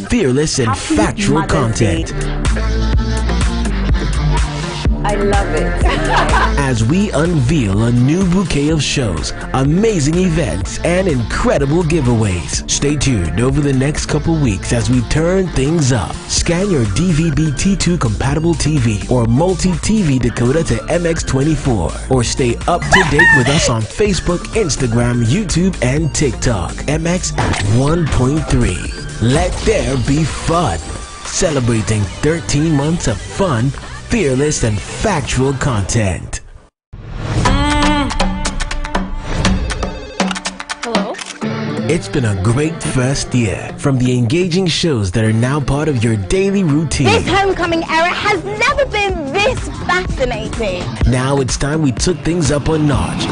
S8: fearless and factual content.
S1: I love it.
S8: As we unveil a new bouquet of shows, amazing events, and incredible giveaways. Stay tuned over the next couple weeks as we turn things up. Scan your DVB-T2 compatible TV or multi-TV decoder to MX24, or stay up to date with us on Facebook, Instagram, YouTube, and TikTok. MX at 1.3. Let there be fun. Celebrating 13 months of fun, fearless, and factual content.
S1: Hello?
S8: It's been a great first year, from the engaging shows that are now part of your daily routine.
S9: This homecoming era has never been this fascinating.
S8: Now it's time we took things up a notch.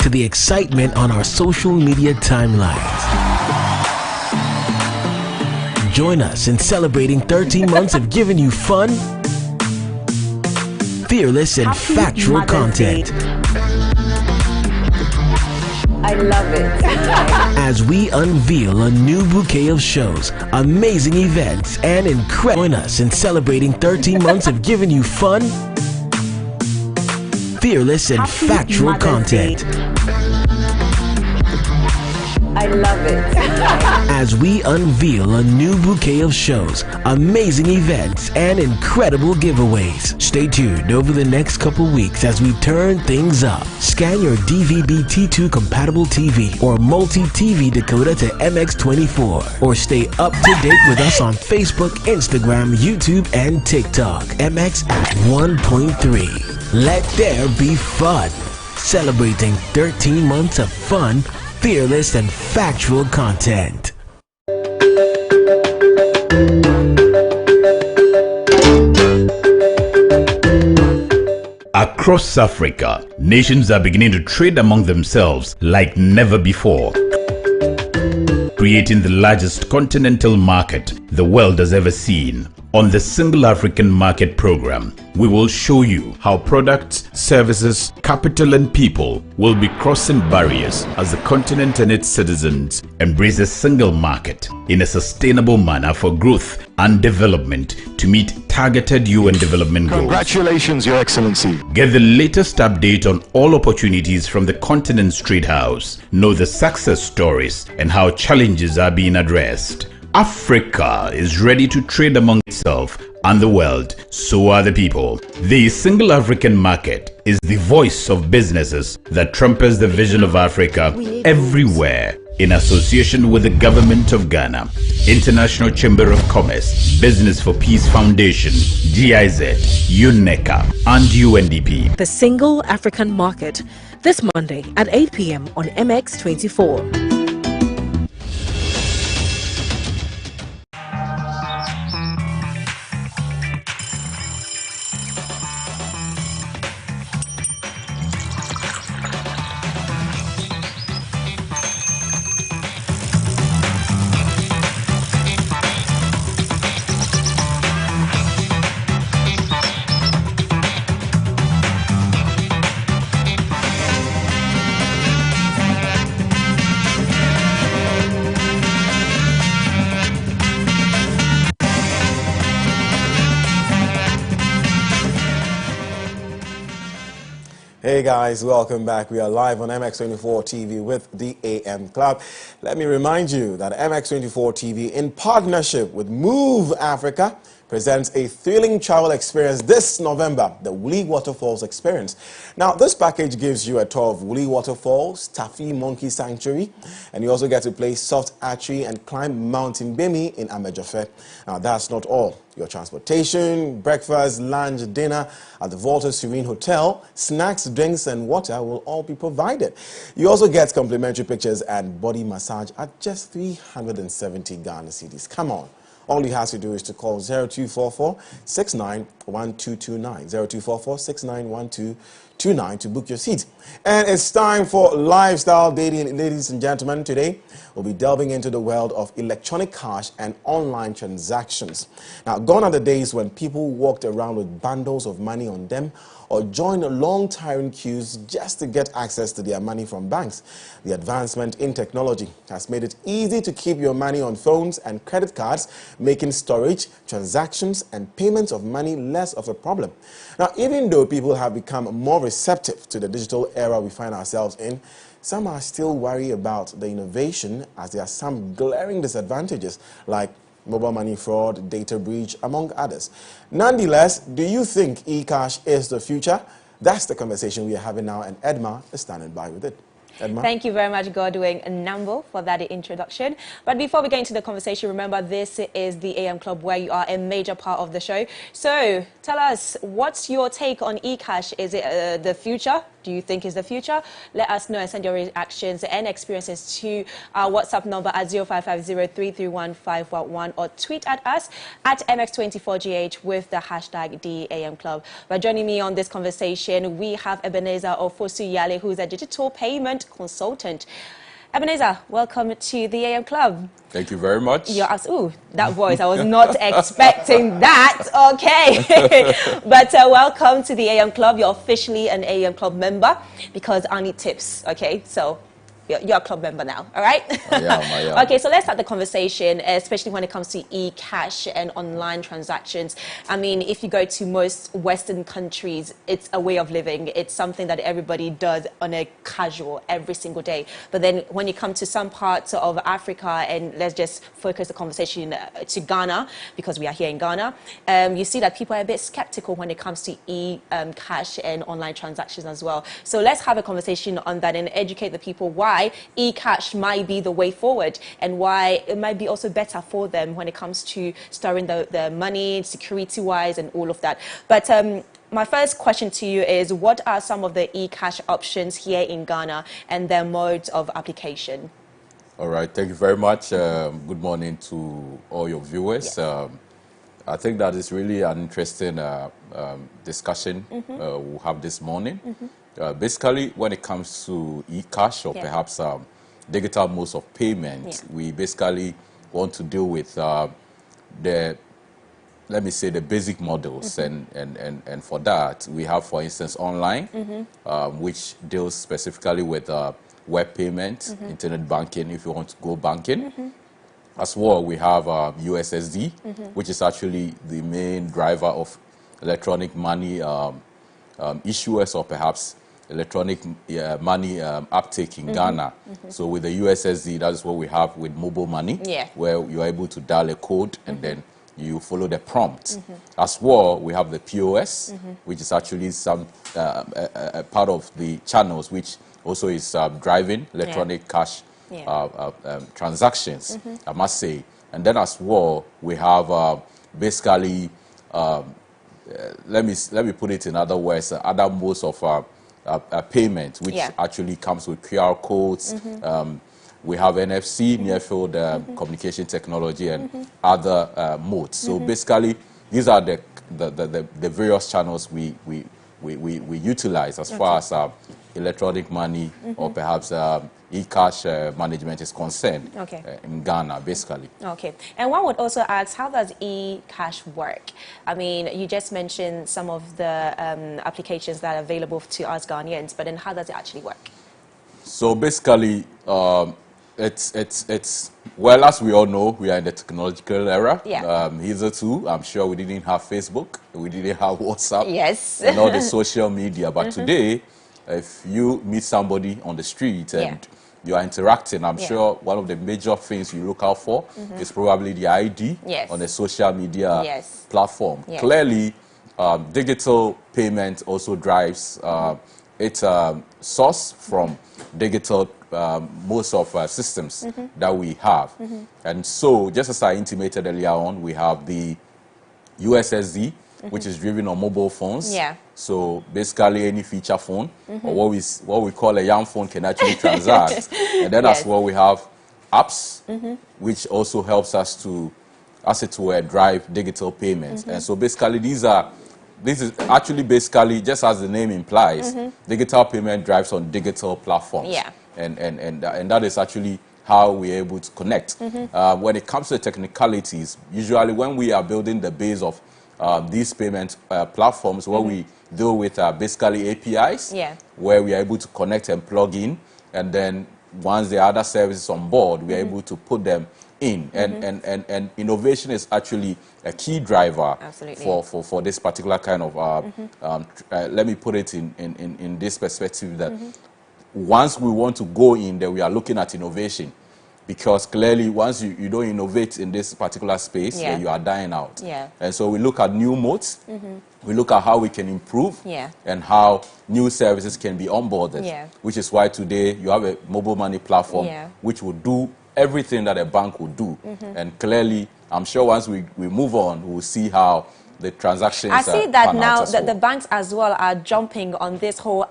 S8: To the excitement on our social media timelines. Join us in celebrating 13 months of giving you fun, fearless, and
S1: Happy
S8: factual
S1: Mother's
S8: content.
S1: Day. I love it.
S8: As we unveil a new bouquet of shows, amazing events, and incredible. Join us in celebrating 13 months of giving you fun, fearless, and
S1: Happy
S8: factual
S1: Mother's
S8: content.
S1: Day. I love it.
S8: As we unveil a new bouquet of shows, amazing events, and incredible giveaways. Stay tuned over the next couple weeks as we turn things up. Scan your DVB-T2 compatible TV or multi-TV decoder to MX24, or stay up to date with us on Facebook, Instagram, YouTube, and TikTok. MX at 1.3. Let there be fun. Celebrating 13 months of fun, fearless, and factual content.
S7: Across Africa, nations are beginning to trade among themselves like never before, creating the largest continental market the world has ever seen. On the Single African Market Program, we will show you how products, services, capital, and people will be crossing barriers as the continent and its citizens embrace a single market in a sustainable manner for growth and development to meet targeted UN development goals.
S10: Congratulations, Your Excellency.
S7: Get the latest update on all opportunities from the Continent's Trade House. Know the success stories and how challenges are being addressed. Africa is ready to trade among itself and the world, so are the people. The Single African Market is the voice of businesses that trumpets the vision of Africa everywhere, in association with the Government of Ghana, International Chamber of Commerce, Business for Peace Foundation, GIZ, UNECA, and UNDP.
S11: The Single African Market, this Monday at 8 p.m. on MX24.
S2: Hey guys, welcome back. We are live on MX24 TV with the AM Club. Let me remind you that MX24 TV, in partnership with Move Africa, presents a thrilling travel experience this November, the Woolly Waterfalls Experience. Now, this package gives you a tour of Woolly Waterfalls, Taffy Monkey Sanctuary, and you also get to play soft archery and climb Mountain Bemi in Amejofe. Now, that's not all. Your transportation, breakfast, lunch, dinner at the Volta Serene Hotel, snacks, drinks, and water will all be provided. You also get complimentary pictures and body massage at just 370 Ghana cedis. Come on. All you have to do is to call 0244-691229, 0244-691229 to book your seat. And it's time for lifestyle dating, ladies and gentlemen. Today, we'll be delving into the world of electronic cash and online transactions. Now, gone are the days when people walked around with bundles of money on them or join long tiring queues just to get access to their money from banks. The advancement in technology has made it easy to keep your money on phones and credit cards, making storage, transactions, and payments of money less of a problem. Now, even though people have become more receptive to the digital era we find ourselves in, some are still worried about the innovation, as there are some glaring disadvantages like mobile money fraud, data breach, among others. Nonetheless, do you think e-cash is the future? That's the conversation we are having now, and Edma is standing by with it. Edma?
S1: Thank you very much, Godwin and Namboh, for that introduction. But before we get into the conversation, remember this is the AM Club, where you are a major part of the show. So tell us, what's your take on e-cash? Is it the future? Do you think is the future? Let us know and send your reactions and experiences to our WhatsApp number at 0550-331-511 or tweet at us at MX24GH with the hashtag DAM Club. But joining me on this conversation, we have Ebenezer Ofosu-Yale, who's a digital payment consultant. Ebenezer, welcome to the AM Club.
S12: Thank you very much.
S1: Ooh, that voice, I was not expecting that. Okay. But welcome to the AM Club. You're officially an AM Club member because I need tips. Okay, so you're a club member now, all right?
S12: I am.
S1: Okay, so let's start the conversation, especially when it comes to e-cash and online transactions. I mean, if you go to most Western countries, it's a way of living. It's something that everybody does on a casual every single day. But then when you come to some parts of Africa, and let's just focus the conversation to Ghana, because we are here in Ghana, you see that people are a bit skeptical when it comes to e-cash and online transactions as well. So let's have a conversation on that and educate the people why e-cash might be the way forward and why it might be also better for them when it comes to storing the money, security-wise, and all of that. But my first question to you is, what are some of the e-cash options here in Ghana and their modes of application?
S12: All right, thank you very much. Good morning to all your viewers. Yes. I think that is really an interesting discussion we'll have this morning. Basically, when it comes to e-cash or perhaps digital modes of payment, we basically want to deal with the basic models. And for that, we have, for instance, online, which deals specifically with web payment, internet banking, if you want to go banking. As well, we have USSD, which is actually the main driver of electronic money issuers or perhaps electronic money uptake in Ghana. So with the USSD, that is what we have with mobile money, where you're able to dial a code and then you follow the prompt. As well, we have the POS, which is actually some a part of the channels, which also is driving electronic cash transactions, I must say. And then as well, we have basically, let me put it in other words, other modes of payment, which actually comes with QR codes. We have NFC, near-field communication technology, and other modes. So basically, these are the various channels we utilize as far as electronic money or perhaps e-cash management is concerned in Ghana, basically.
S1: Okay. And one would also ask, how does e-cash work? I mean, you just mentioned some of the applications that are available to us Ghanaians, but then how does it actually work?
S12: So basically, it's well, as we all know, we are in the technological era. Hitherto, I'm sure we didn't have Facebook, we didn't have WhatsApp, and all the social media. But today, if you meet somebody on the street and you are interacting, I'm sure one of the major things you look out for is probably the ID on the social media platform. Clearly, digital payment also drives its source from digital most of systems that we have. And so, just as I intimated earlier on, we have the USSD, which is driven on mobile phones. So basically, any feature phone or what we call a young phone can actually transact. And then as well, we have apps, which also helps us to, as it were, drive digital payments. And so basically, this is actually basically, just as the name implies, digital payment drives on digital platforms. And that is actually how we're able to connect. When it comes to the technicalities, usually when we are building the base of these payment platforms, what we deal with basically APIs, where we are able to connect and plug in, and then once the other services on board, we are able to put them in. And innovation is actually a key driver for this particular kind of, let me put it in this perspective, that once we want to go in there, we are looking at innovation. Because clearly, once you don't innovate in this particular space, you are dying out. And so we look at new modes, we look at how we can improve, and how new services can be onboarded, which is why today you have a mobile money platform which will do everything that a bank would do. And clearly, I'm sure once we move on, we'll see how the transactions
S1: I see that now that the banks as well are jumping on this whole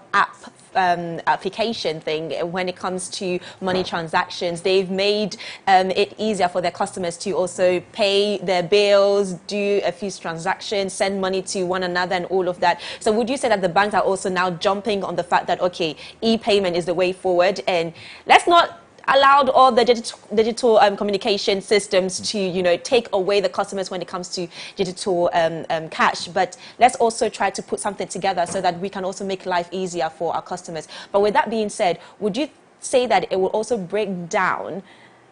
S1: application thing when it comes to money transactions. They've made it easier for their customers to also pay their bills, do a few transactions, send money to one another and all of that. So would you say that the banks are also now jumping on the fact that, okay, e-payment is the way forward, and let's not allowed all the digital communication systems to, you know, take away the customers when it comes to digital cash, but let's also try to put something together so that we can also make life easier for our customers. But with that being said, would you say that it will also break down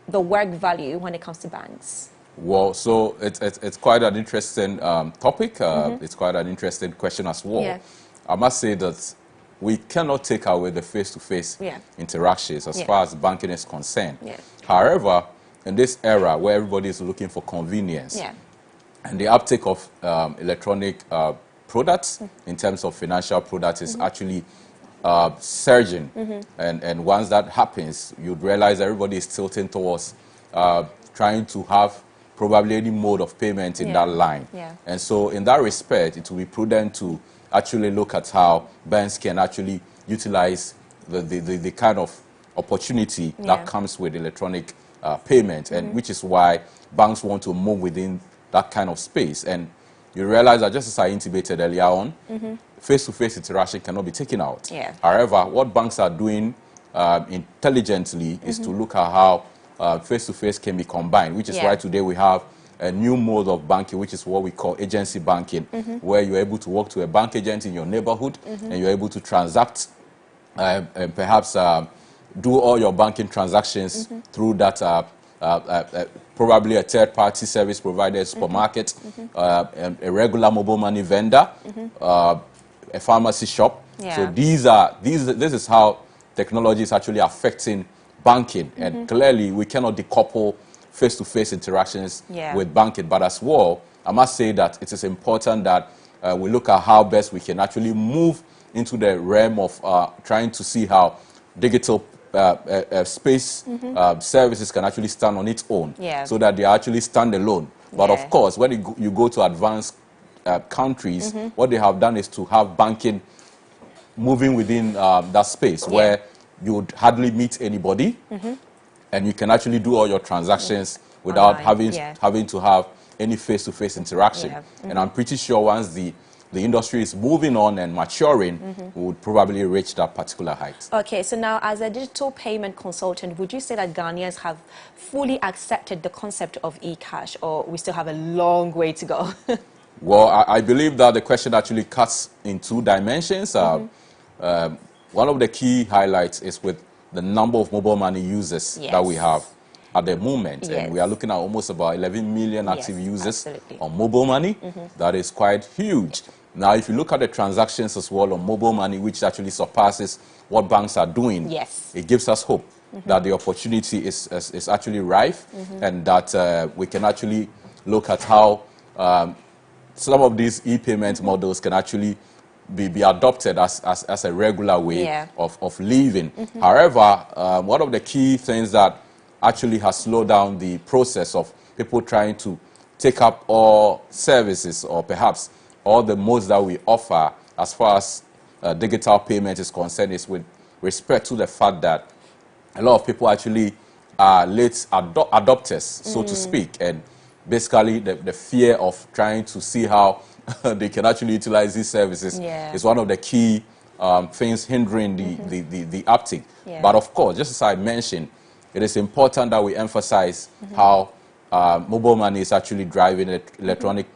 S1: the work value when it comes to banks?
S12: Well, so it's quite an interesting topic. It's quite an interesting question as well. I must say that we cannot take away the face-to-face interactions as far as banking is concerned. However, in this era where everybody is looking for convenience and the uptake of electronic products in terms of financial products is actually surging. And once that happens, you'd realize everybody is tilting towards trying to have probably any mode of payment in that line. And so in that respect, it will be prudent to actually look at how banks can actually utilize the kind of opportunity that comes with electronic payment, and which is why banks want to move within that kind of space. And you realize that, just as I intimated earlier on, face-to-face interaction cannot be taken out. However, what banks are doing intelligently is to look at how face-to-face can be combined, which is why today we have a new mode of banking, which is what we call agency banking, where you're able to walk to a bank agent in your neighborhood and you're able to transact and perhaps do all your banking transactions through that probably a third-party service provider, a supermarket, a regular mobile money vendor, a pharmacy shop. So this is how technology is actually affecting banking, and clearly we cannot decouple face-to-face interactions with banking. But as well, I must say that it is important that we look at how best we can actually move into the realm of trying to see how digital space services can actually stand on its own, so that they actually stand alone. But of course, when you go to advanced countries, what they have done is to have banking moving within that space where you would hardly meet anybody, and you can actually do all your transactions without having to have any face-to-face interaction. And I'm pretty sure once the industry is moving on and maturing, we would probably reach that particular height.
S1: Okay, so now as a digital payment consultant, would you say that Ghanaians have fully accepted the concept of e-cash, or we still have a long way to go?
S12: Well, I believe that the question actually cuts in two dimensions. One of the key highlights is with the number of mobile money users that we have at the moment. And we are looking at almost about 11 million active users on mobile money. That is quite huge. Now, if you look at the transactions as well on mobile money, which actually surpasses what banks are doing, it gives us hope that the opportunity is actually rife, and that we can actually look at how some of these e-payment models can actually be adopted as a regular way of living. However, one of the key things that actually has slowed down the process of people trying to take up all services, or perhaps all the modes that we offer as far as digital payment is concerned, is with respect to the fact that a lot of people actually are late adopters, so to speak, and basically the fear of trying to see how they can actually utilize these services is one of the key things hindering the uptake. But of course, just as I mentioned, it is important that we emphasize how mobile money is actually driving electronic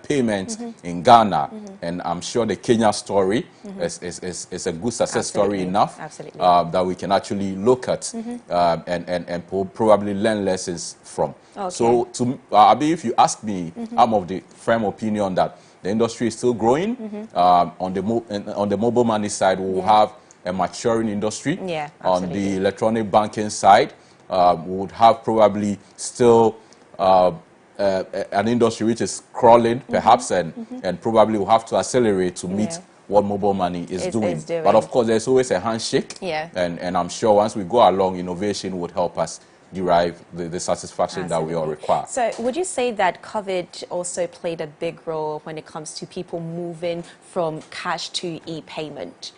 S12: payment in Ghana. And I'm sure the Kenya story is a good success story enough that we can actually look at and probably learn lessons from. So, if you ask me, I'm of the firm opinion that the industry is still growing. On the mobile money side, we will have a maturing industry. On the electronic banking side, we would have probably still an industry which is crawling, perhaps, and probably will have to accelerate to meet what mobile money is doing. But of course, there's always a handshake, and I'm sure once we go along, innovation would help us derive the satisfaction that we all require.
S1: So would you say that COVID also played a big role when it comes to people moving from cash to e-payment?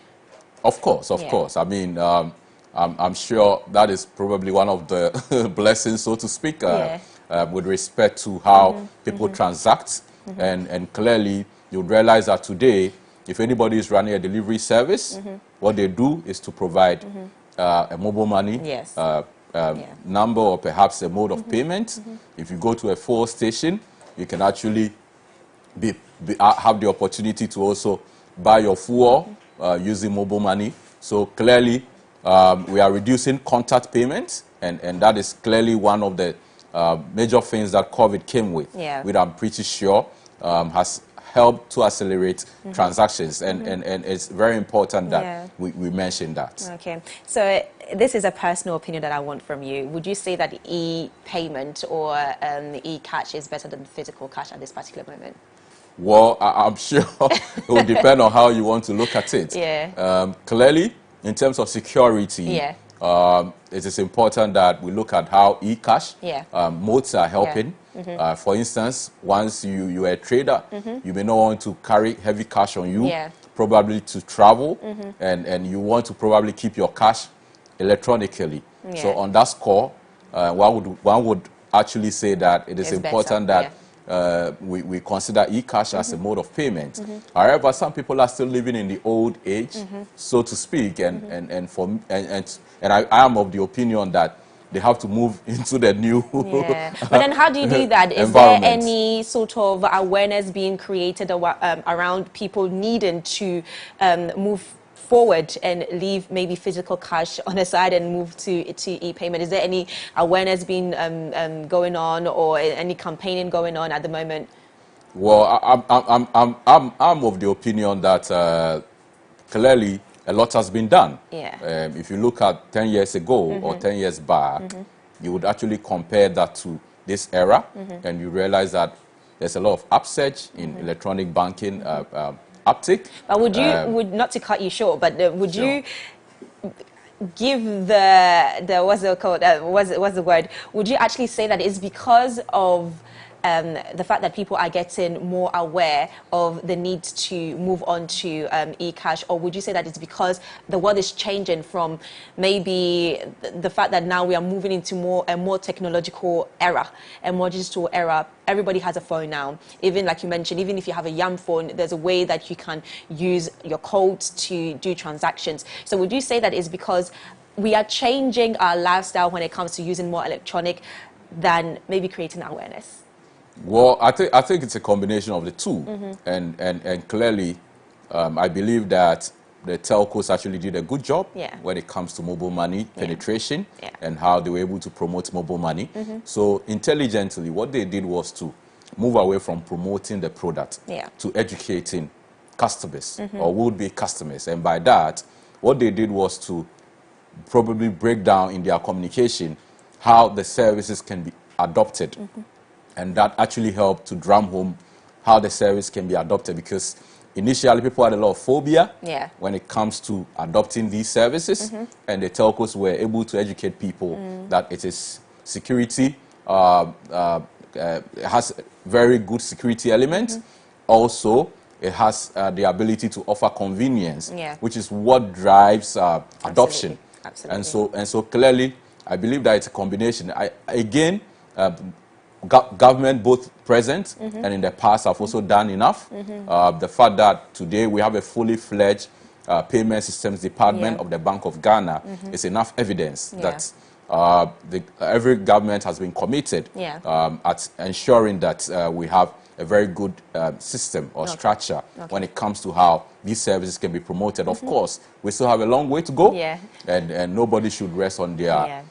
S12: Of course, of course. I mean, I'm sure that is probably one of the blessings, so to speak, with respect to how people transact. And clearly, you'll realize that today, if anybody is running a delivery service, what they do is to provide a mobile money number or perhaps a mode of payment. If you go to a fuel station, you can actually have the opportunity to also buy your fuel using mobile money. So clearly, we are reducing contact payments, and that is clearly one of the major things that COVID came with, which I'm pretty sure has helped to accelerate transactions, and it's very important that we mention that.
S1: Okay, so this is a personal opinion that I want from you. Would you say that e-payment or e-cash is better than physical cash at this particular moment?
S12: Well, I'm sure it will depend on how you want to look at it. Clearly, in terms of security, it is important that we look at how e-cash modes are helping. For instance, once you are a trader, you may not want to carry heavy cash on you, probably to travel, and you want to probably keep your cash electronically. So on that score, one would actually say that it is important that we consider e-cash as a mode of payment. However, some people are still living in the old age, so to speak, and I am of the opinion that they have to move into the new
S1: But then how do you do that? Is there any sort of awareness being created around people needing to move forward and leave maybe physical cash on the side and move to e-payment? Is there any awareness being going on, or any campaigning going on at the moment?
S12: Well, I'm of the opinion that clearly a lot has been done. If you look at 10 years ago or 10 years back, you would actually compare that to this era, and you realize that there's a lot of upsurge in electronic banking uptick.
S1: But would you, not to cut you short, but would you give the what's it called? What's the word? Would you actually say that it's because of the fact that people are getting more aware of the need to move on to e-cash, or would you say that it's because the world is changing from maybe the fact that now we are moving into a more technological era, a more digital era? Everybody has a phone now. Even like you mentioned, even if you have a YAM phone, there's a way that you can use your codes to do transactions. So would you say that it's because we are changing our lifestyle when it comes to using more electronic than maybe creating awareness?
S12: Well, I think it's a combination of the two, and clearly, I believe that the telcos actually did a good job when it comes to mobile money penetration and how they were able to promote mobile money. So intelligently, what they did was to move away from promoting the product to educating customers or would-be customers, and by that, what they did was to probably break down in their communication how the services can be adopted. And that actually helped to drum home how the service can be adopted, because initially people had a lot of phobia when it comes to adopting these services, and the telcos were able to educate people that it is security, it has very good security elements. Also, it has the ability to offer convenience, which is what drives adoption.
S1: Absolutely.
S12: And so clearly, I believe that it's a combination. Government, both present and in the past, have also done enough. The fact that today we have a fully fledged payment systems department of the Bank of Ghana is enough evidence that every government has been committed at ensuring that we have a very good system or structure when it comes to how these services can be promoted. Of course, we still have a long way to go, and nobody should rest on their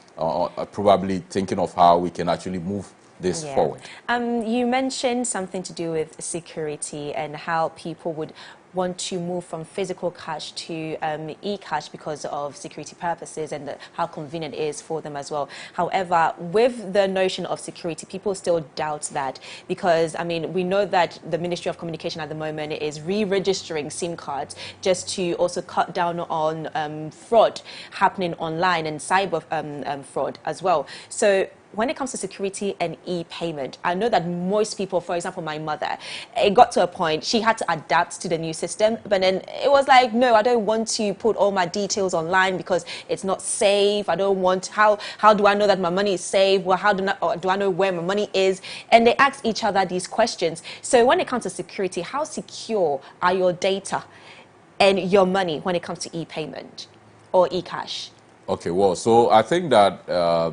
S12: probably thinking of how we can actually move this forward.
S1: You mentioned something to do with security and how people would want to move from physical cash to e-cash because of security purposes and how convenient it is for them as well. However, with the notion of security, people still doubt that because, I mean, we know that the Ministry of Communication at the moment is re-registering SIM cards just to also cut down on fraud happening online and cyber fraud as well. So when it comes to security and e-payment, I know that most people, for example, my mother, it got to a point, she had to adapt to the new system, but then it was like, no, I don't want to put all my details online because it's not safe. I don't want, how do I know that my money is safe? Well, how do I know where my money is? And they ask each other these questions. So when it comes to security, how secure are your data and your money when it comes to e-payment or e-cash?
S12: Okay, well, so I think that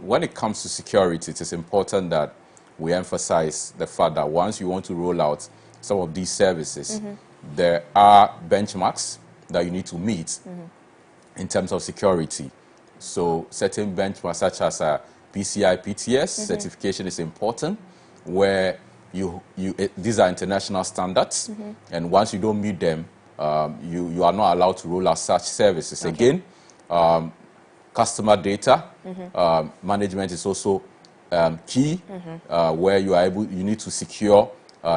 S12: when it comes to security, it is important that we emphasize the fact that once you want to roll out some of these services, there are benchmarks that you need to meet in terms of security. So certain benchmarks such as PCI PTS certification is important, where these are international standards, and once you don't meet them, you are not allowed to roll out such services. Again, customer data management is also key, where you need to secure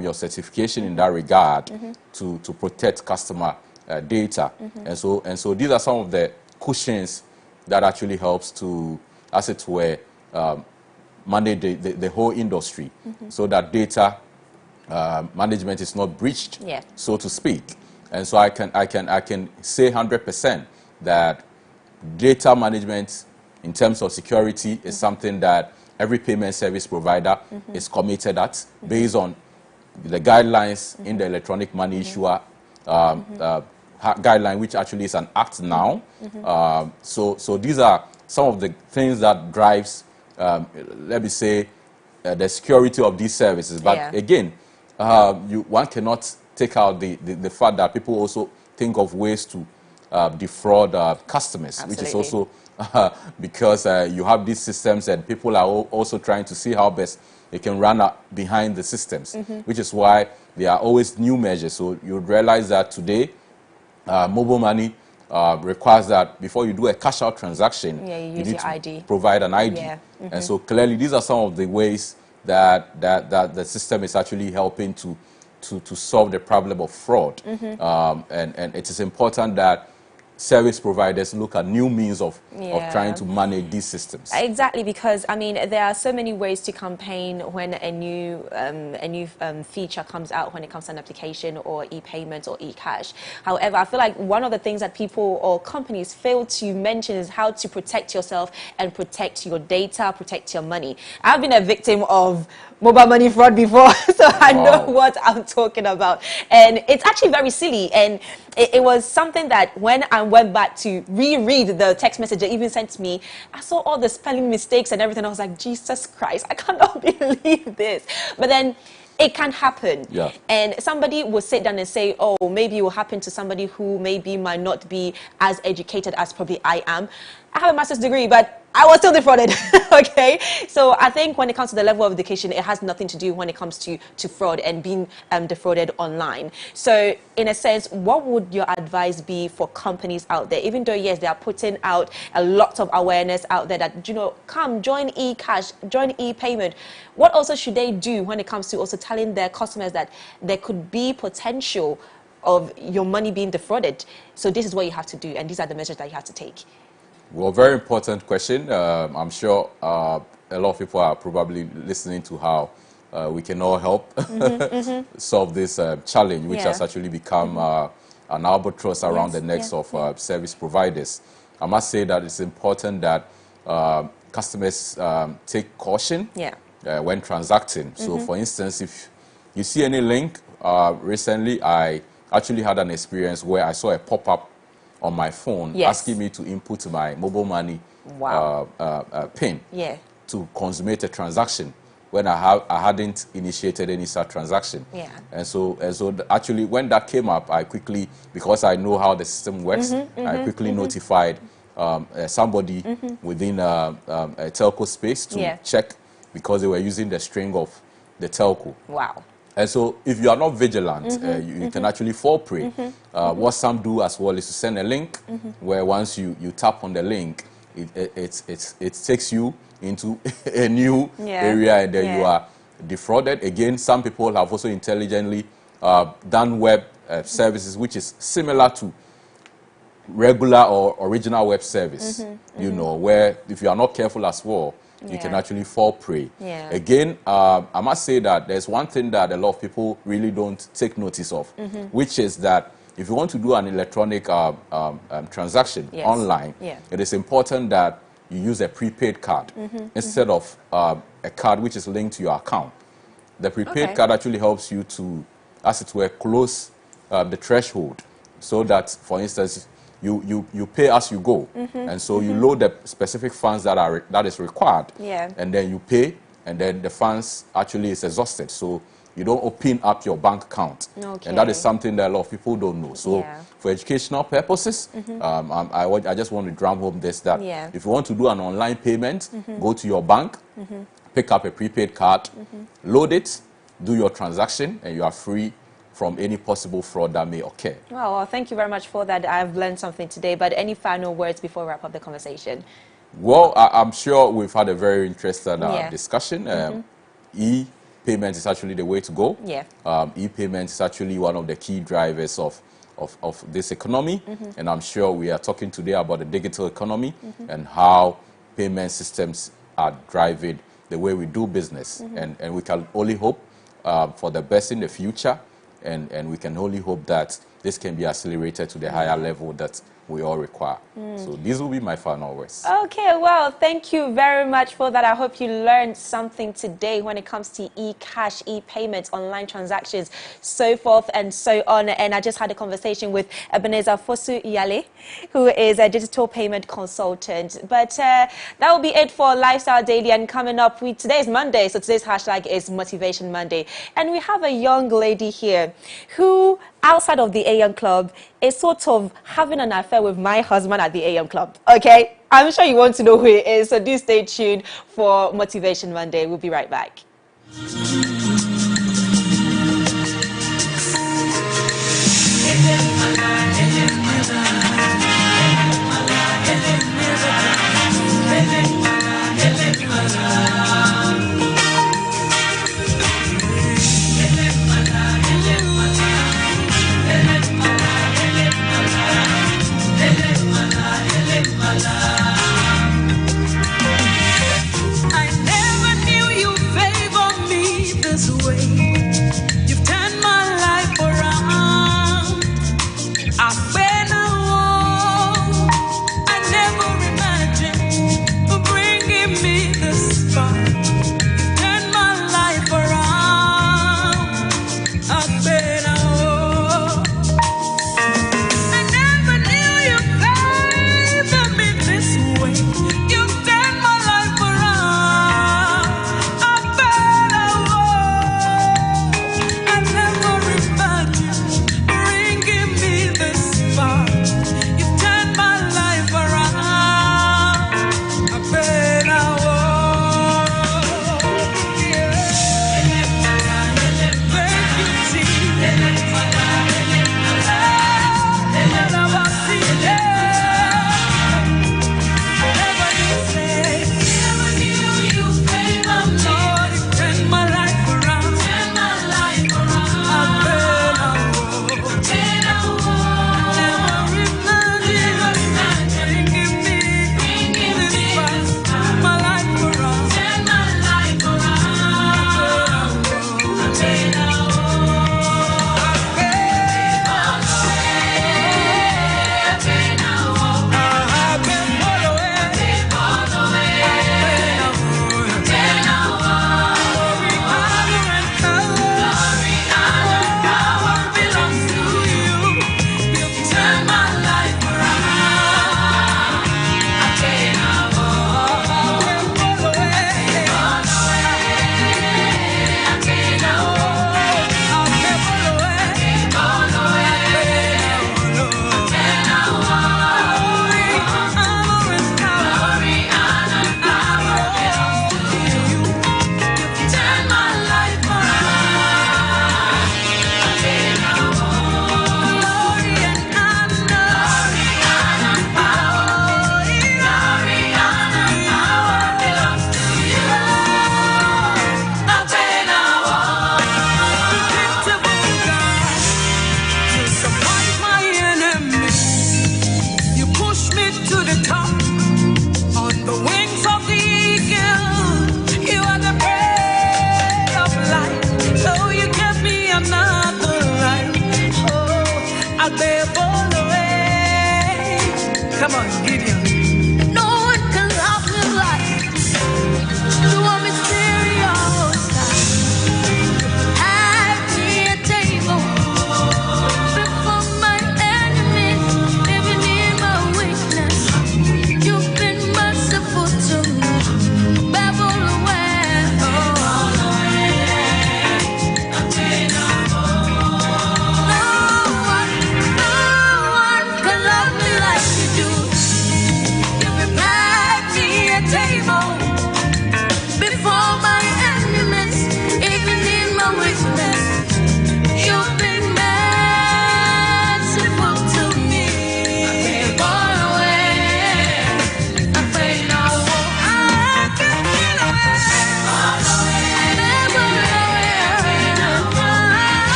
S12: your certification in that regard to protect customer data, and so these are some of the cushions that actually helps to, as it were, manage the whole industry, so that data management is not breached, so to speak. And so I can say 100% that data management in terms of security is something that every payment service provider is committed at, based on the guidelines in the electronic money issuer guideline, which actually is an act now. So these are some of the things that drives, let me say, the security of these services. But again, one cannot take out the fact that people also think of ways to defraud customers, which is also because you have these systems and people are also trying to see how best they can run up behind the systems, which is why there are always new measures. So you realize that today, mobile money requires that before you do a cash out transaction, you need to
S1: ID.
S12: Provide an ID. And so clearly these are some of the ways that the system is actually helping to solve the problem of fraud. And it is important that service providers look at new means of trying to manage these systems.
S1: Exactly, because I mean there are so many ways to campaign when a new feature comes out when it comes to an application or e-payment or e-cash. However, I feel like one of the things that people or companies fail to mention is how to protect yourself and protect your data, protect your money. I've been a victim of mobile money fraud before, so I know what I'm talking about. And it's actually very silly. And it was something that when I went back to reread the text message they even sent me, I saw all the spelling mistakes and everything. I was like, Jesus Christ, I cannot believe this. But then it can happen. And somebody will sit down and say, oh, maybe it will happen to somebody who maybe might not be as educated as probably I am. I have a master's degree, but I was still defrauded. Okay, so I think when it comes to the level of education, it has nothing to do when it comes to fraud and being defrauded online. So in a sense, what would your advice be for companies out there, even though yes, they are putting out a lot of awareness out there that, you know, come join e-cash, join e-payment. What also should they do when it comes to also telling their customers that there could be potential of your money being defrauded? So this is what you have to do, and these are the measures that you have to take.
S12: Well, very important question. I'm sure a lot of people are probably listening to how we can all help solve this challenge, which has actually become an albatross around the necks of service providers. I must say that it's important that customers take caution when transacting. So, for instance, if you see any link, recently I actually had an experience where I saw a pop-up on my phone asking me to input my mobile money PIN to consummate a transaction when I hadn't initiated any such transaction.
S1: Yeah.
S12: And so actually when that came up, I quickly, because I know how the system works, I quickly notified somebody within a telco space to check, because they were using the string of the telco.
S1: Wow.
S12: And so if you are not vigilant, you can actually fall prey. What some do as well is to send a link where once you tap on the link, it takes you into a new area, and then you are defrauded. Again, some people have also intelligently done web services which is similar to regular or original web service, you know, where if you are not careful as well, you can actually fall prey. Again, I must say that there's one thing that a lot of people really don't take notice of, which is that if you want to do an electronic transaction online, it is important that you use a prepaid card instead of a card which is linked to your account. The prepaid card actually helps you to, as it were, close the threshold, so that, for instance, you pay as you go, and so you load the specific funds that is required, and then you pay, and then the funds actually is exhausted, so you don't open up your bank account, and that is something that a lot of people don't know. So for educational purposes, I just want to drum home this, that if you want to do an online payment, go to your bank, pick up a prepaid card, load it, do your transaction, and you are free from any possible fraud that may occur.
S1: Well, thank you very much for that. I've learned something today, but any final words before we wrap up the conversation?
S12: Well, I'm sure we've had a very interesting discussion. E-payment is actually the way to go. E-payment is actually one of the key drivers of this economy, and I'm sure we are talking today about the digital economy and how payment systems are driving the way we do business, and we can only hope for the best in the future. And we can only hope that this can be accelerated to the higher level that we all require. So these will be my final words.
S1: Okay, well, thank you very much for that. I hope you learned something today when it comes to e-cash, e-payments, online transactions, so forth and so on. And I just had a conversation with Ebenezer Fosu Iyale, who is a digital payment consultant. But that will be it for Lifestyle Daily. And coming up, today is Monday, so today's hashtag is Motivation Monday. And we have a young lady here who, outside of the AM Club, is sort of having an affair with my husband at the AM Club. Okay? I'm sure you want to know who he is, so do stay tuned for Motivation Monday. We'll be right back.
S13: I never knew you favor me.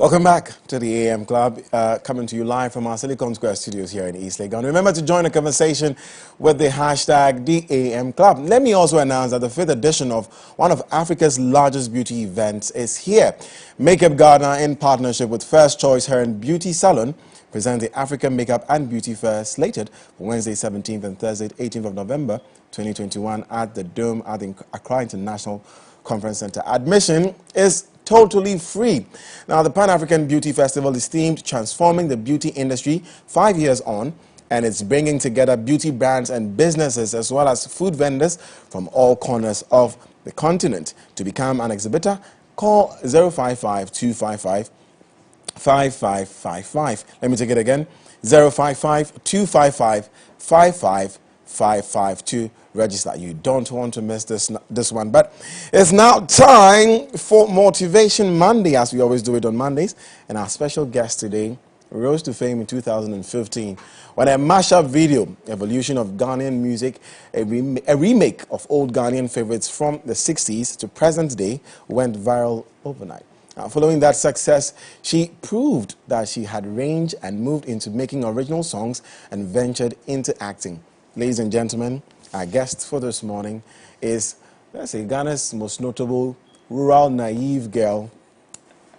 S2: Welcome back to the AM Club, coming to you live from our Silicon Square studios here in East Legon. Remember to join the conversation with the hashtag #TheAM Club. Let me also announce that the 5th edition of one of Africa's largest beauty events is here. Makeup Ghana, in partnership with First Choice Hair and Beauty Salon, presents the African Makeup and Beauty Fair slated for Wednesday 17th and Thursday 18th of November 2021 at the Dome at the Accra International Conference Center. Admission is totally free. Now, the Pan-African Beauty Festival is themed Transforming the Beauty Industry 5 years on, and it's bringing together beauty brands and businesses as well as food vendors from all corners of the continent. To become an exhibitor, call 055-255-5555. Let me take it again, 055-255-5555 to register. You don't want to miss this one. But it's now time for Motivation Monday, as we always do it on Mondays. And our special guest today rose to fame in 2015 when a mashup video, Evolution of Ghanaian Music, a remake of old Ghanaian favorites from the 60s to present day, went viral overnight. Following that success, she proved that she had range and moved into making original songs and ventured into acting. Ladies and gentlemen, our guest for this morning is, let's say, Ghana's most notable rural naive girl,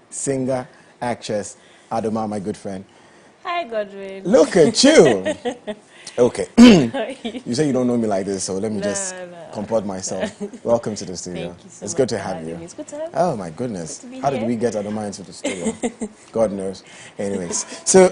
S2: singer, actress, Edma, my good friend.
S13: Hi, Godwin.
S2: Look at you. Okay. You say you don't know me like this, so let me just comport myself. Welcome to the studio.
S13: Thank you so
S2: it's
S13: much
S2: good to have you.
S13: It's good to have you.
S2: Oh, my goodness.
S13: Good to be
S2: How
S13: here.
S2: did we get Edma into the studio? God knows. Anyways, so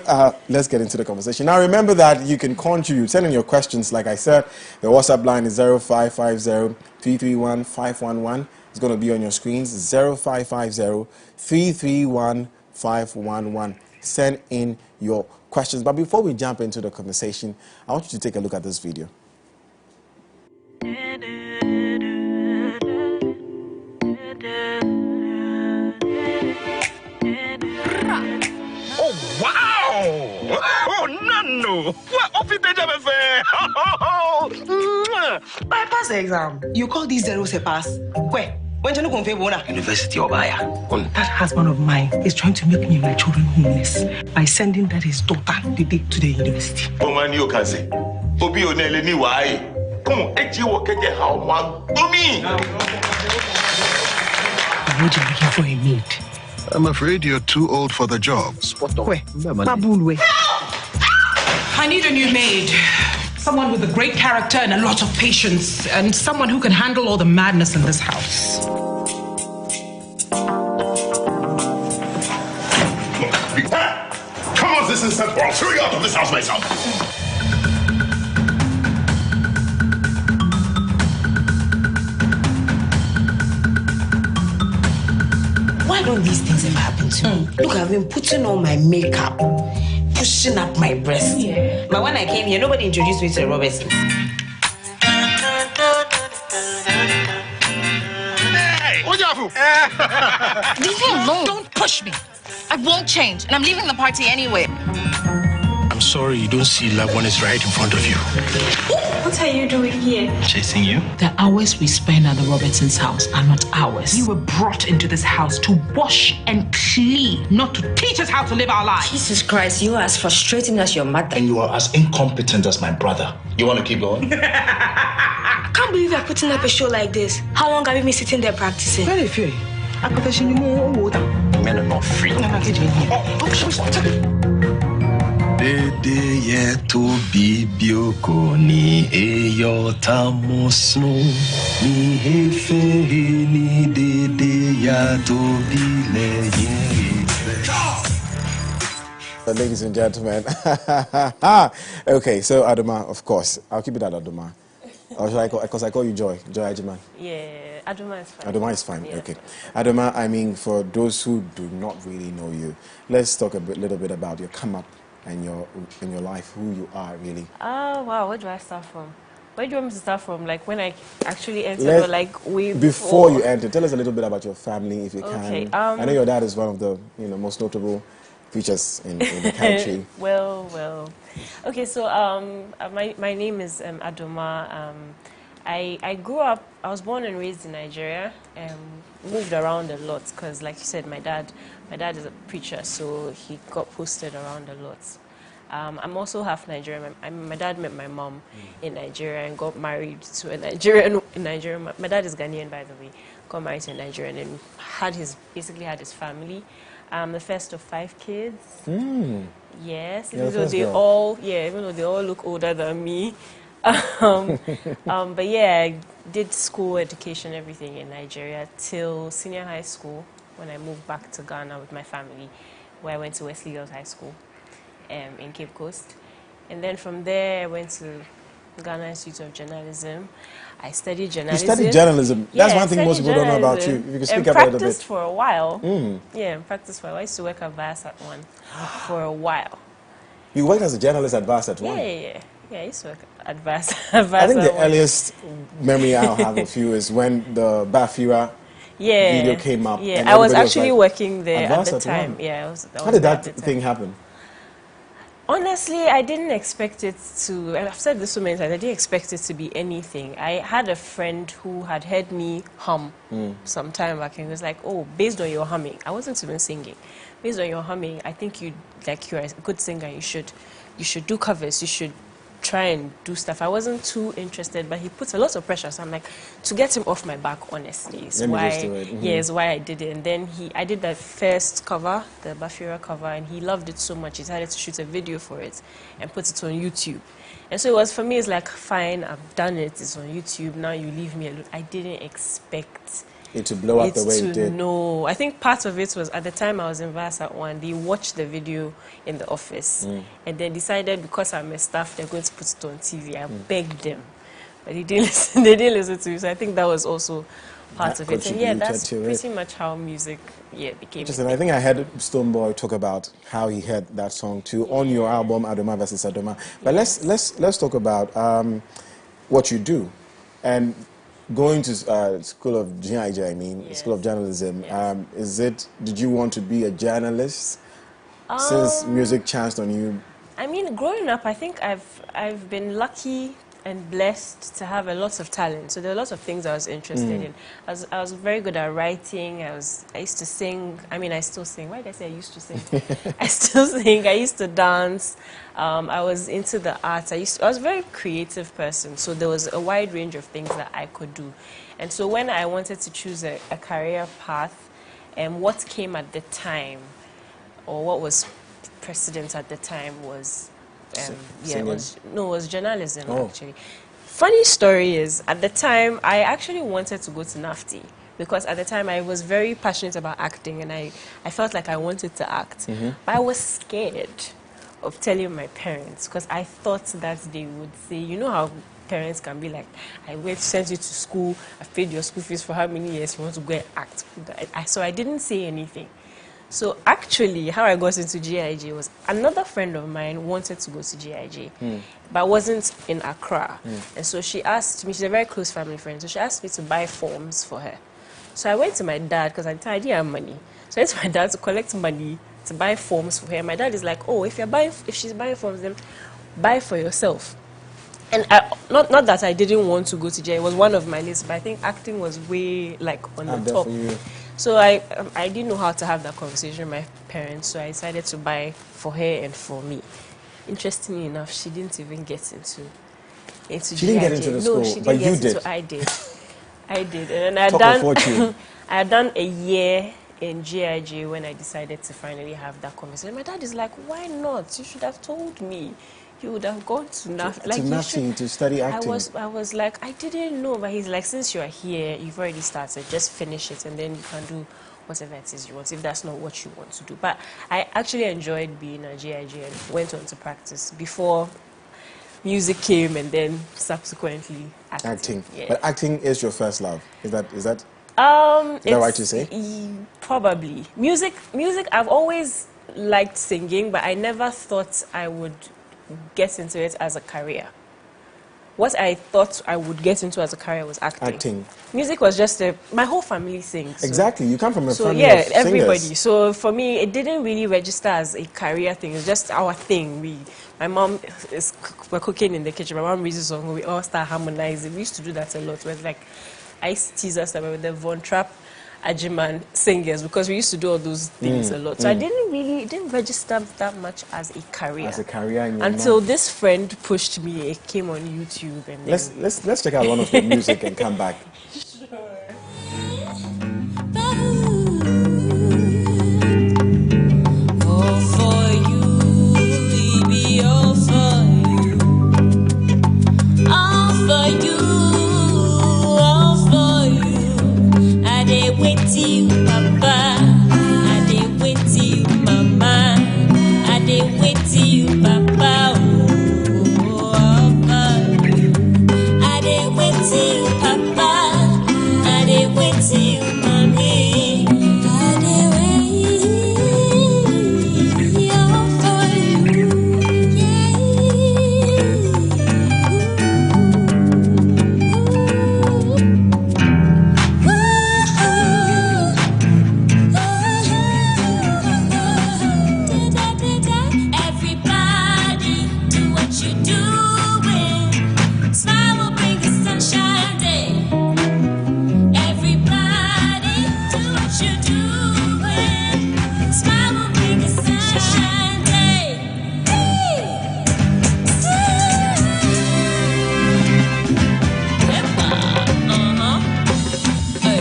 S2: let's get into the conversation. Now, remember that you can contribute. Send in your questions. Like I said, the WhatsApp line is 0550-331-511. It's going to be on your screens, 0550-331-511. Send in your questions. But before we jump into the conversation, I want you to take a look at this video.
S14: Oh, wow! Oh, no! What office did you have?
S15: Pass the exam. You call these zeros a pass? Where? When you confirm University of Aya. That husband of mine is trying to make me and my children homeless by sending that his daughter to the university.
S14: Oh, man, you can say. Obi onele ni why? Come on, how one. Omi!
S15: I'm looking for a maid.
S10: I'm afraid you're too old for the job.
S15: Where? Babulwe.
S16: I need a new maid. Someone with a great character and a lot of patience, and someone who can handle all the madness in this house.
S14: Come on, this instant, or I'll throw you out of this house myself.
S15: Why don't these things ever happen to me? Look, I've been putting on my makeup, pushing up my breast. Yeah. But when I came here, nobody introduced me to Robertson.
S14: Hey, what you have?
S17: Leave me alone. Don't push me. I won't change, and I'm leaving the party anyway.
S18: I'm sorry you don't see love when it's right in front of you.
S17: What are you doing here?
S18: Chasing you?
S16: The hours we spend at the Robertson's house are not ours. You were brought into this house to wash and clean, not to teach us how to live our lives.
S15: Jesus Christ, you are as frustrating as your mother.
S18: And you are as incompetent as my brother. You want to keep going?
S17: I can't believe you're putting up a show like this. How long have you been sitting there practicing?
S15: Very few.
S18: Men are not free. Dede ye to bibioko ni eyotamusno ni hefe ni dede ya to bile
S2: Ladies and gentlemen. Okay, so Edma, of course. I'll keep it at Edma. Or should I call, because I call you Joy. Joy Ajiman.
S13: Yeah, Edma is fine.
S2: Edma is fine,
S13: Yeah.
S2: okay. Edma, I mean, for those who do not really know you, let's talk little bit about your come up and in your life, who you are really.
S13: Oh, wow, where do I start from? Where do you want me to start from? Like when I actually entered, or like way
S2: before you entered, tell us a little bit about your family, if you
S13: Okay,
S2: can. I know your dad is one of the most notable features in the country.
S13: well. Okay, so my name is Edma. I grew up, I was born and raised in Nigeria, moved around a lot because, like you said, my dad is a preacher, so he got posted around a lot. I'm also half Nigerian. My dad met my mom in Nigeria and got married to a Nigerian in Nigeria. My dad is Ghanaian, by the way. Got married to a Nigerian and basically had his family. The first of 5 kids. Yes, even though they all look older than me. But yeah, I did school, education, everything in Nigeria till senior high school when I moved back to Ghana with my family, where I went to Wesley Girls High School in Cape Coast. And then from there, I went to Ghana Institute of Journalism. I studied journalism.
S2: You studied journalism?
S13: Yeah,
S2: That's one thing most people don't know about you. If you can speak up a little bit.
S13: Practiced for a while. Yeah, practiced for a while. I used to work at Viasat One for a while.
S2: You worked as a journalist at Viasat One?
S13: Yeah, I used to work at Viasat
S2: I think the earliest memory I have of you is when the Bafira video came up.
S13: Yeah, I was actually working there at the time.
S2: One.
S13: Yeah,
S2: How did that thing happen?
S13: Honestly, I didn't expect it to, I've said this so many times, I didn't expect it to be anything. I had a friend who had heard me hum some time back, and he was like, oh, based on your humming, I wasn't even singing, based on your humming, I think you're a good singer, you should do covers, you should try and do stuff. I wasn't too interested, but he put a lot of pressure, so I'm like, to get him off my back, honestly, is why I did it. And then I did that first cover, the Bafira cover, and he loved it so much, he decided to shoot a video for it and put it on YouTube. And so it was, for me, it's like, fine, I've done it, it's on YouTube, now you leave me alone. I didn't expect
S2: it to blow up the way it did.
S13: No, I think part of it was, at the time I was in Viasat One, they watched the video in the office and then decided, because I'm a staff, they're going to put it on TV. I begged them, but they didn't listen to me. So I think that was also part of it. And yeah, that's pretty much how music became.
S2: Interesting. I think I heard Stoneboy talk about how he heard that song too on your album Adoma vs. Adoma. But let's talk about what you do. And going to School of GIJ, School of Journalism, did you want to be a journalist since music chanced on you?
S13: I mean, growing up, I think I've been lucky and blessed to have a lot of talent. So there are lots of things I was interested in. I was very good at writing. I used to sing. I mean, I still sing. Why did I say I used to sing? I still sing. I used to dance. I was into the arts. I was a very creative person. So there was a wide range of things that I could do. And so when I wanted to choose a career path, what came at the time, or what was precedent at the time, was it was journalism, actually. Funny story is, at the time, I actually wanted to go to NAFTI because at the time I was very passionate about acting and I felt like I wanted to act. But I was scared of telling my parents because I thought that they would say, you know how parents can be like, I went to send you to school, I paid your school fees for how many years, you want to go and act. So I didn't say anything. So actually, how I got into GIJ was another friend of mine wanted to go to GIJ, but wasn't in Accra. And so she asked me, she's a very close family friend, so she asked me to buy forms for her. So I went to my dad, because I didn't have money. So I went to my dad to collect money to buy forms for her. My dad is like, oh, if she's buying forms, then buy for yourself. And not that I didn't want to go to GIJ, it was one of my lists, but I think acting was way on the top. So I didn't know how to have that conversation with my parents, so I decided to buy for her and for me. Interestingly enough, she didn't even get into
S2: She didn't get into the school,
S13: she didn't
S2: but
S13: get
S2: you
S13: into,
S2: did.
S13: I did. And I had done a year in GIJ when I decided to finally have that conversation. My dad is like, why not? You should have told me. You would have gone to NAFTI
S2: to study acting.
S13: I was like, I didn't know, but he's like, since you're here, you've already started, just finish it and then you can do whatever it is you want, if that's not what you want to do. But I actually enjoyed being at GIJ and went on to practice before music came and then subsequently acting. Yeah.
S2: But acting is your first love. Is that right to say?
S13: Probably. Music, I've always liked singing, but I never thought I would get into it as a career. what I thought I would get into as a career was acting. Music was just my whole family sings. So.
S2: Exactly. You come from a family
S13: of
S2: singers.
S13: everybody. So for me, it didn't really register as a career thing. It's just our thing. My mom we're cooking in the kitchen. My mom reads a song. We all start harmonizing. We used to do that a lot. With like, I used to tease us about the Von Trapp, Ajiman singers because we used to do all those things a lot. So I didn't register that much as a career.
S2: As a career in your
S13: until
S2: mind.
S13: This friend pushed me. It came on YouTube and
S2: let's check out one of the music and come back.
S19: All for you, baby, all for you. All for you, all for you. I did wait till you, Papa. I did wait till you, Mama. I did wait till you, Papa. Oh, all for you. I did wait till you, Papa. I did wait till you, Mommy. I did wait all for you. Everybody, do what you're doing. Smile will bring the sunshine day. Everybody, do what you're doing. Smile will bring the sunshine day. Edma, Hey.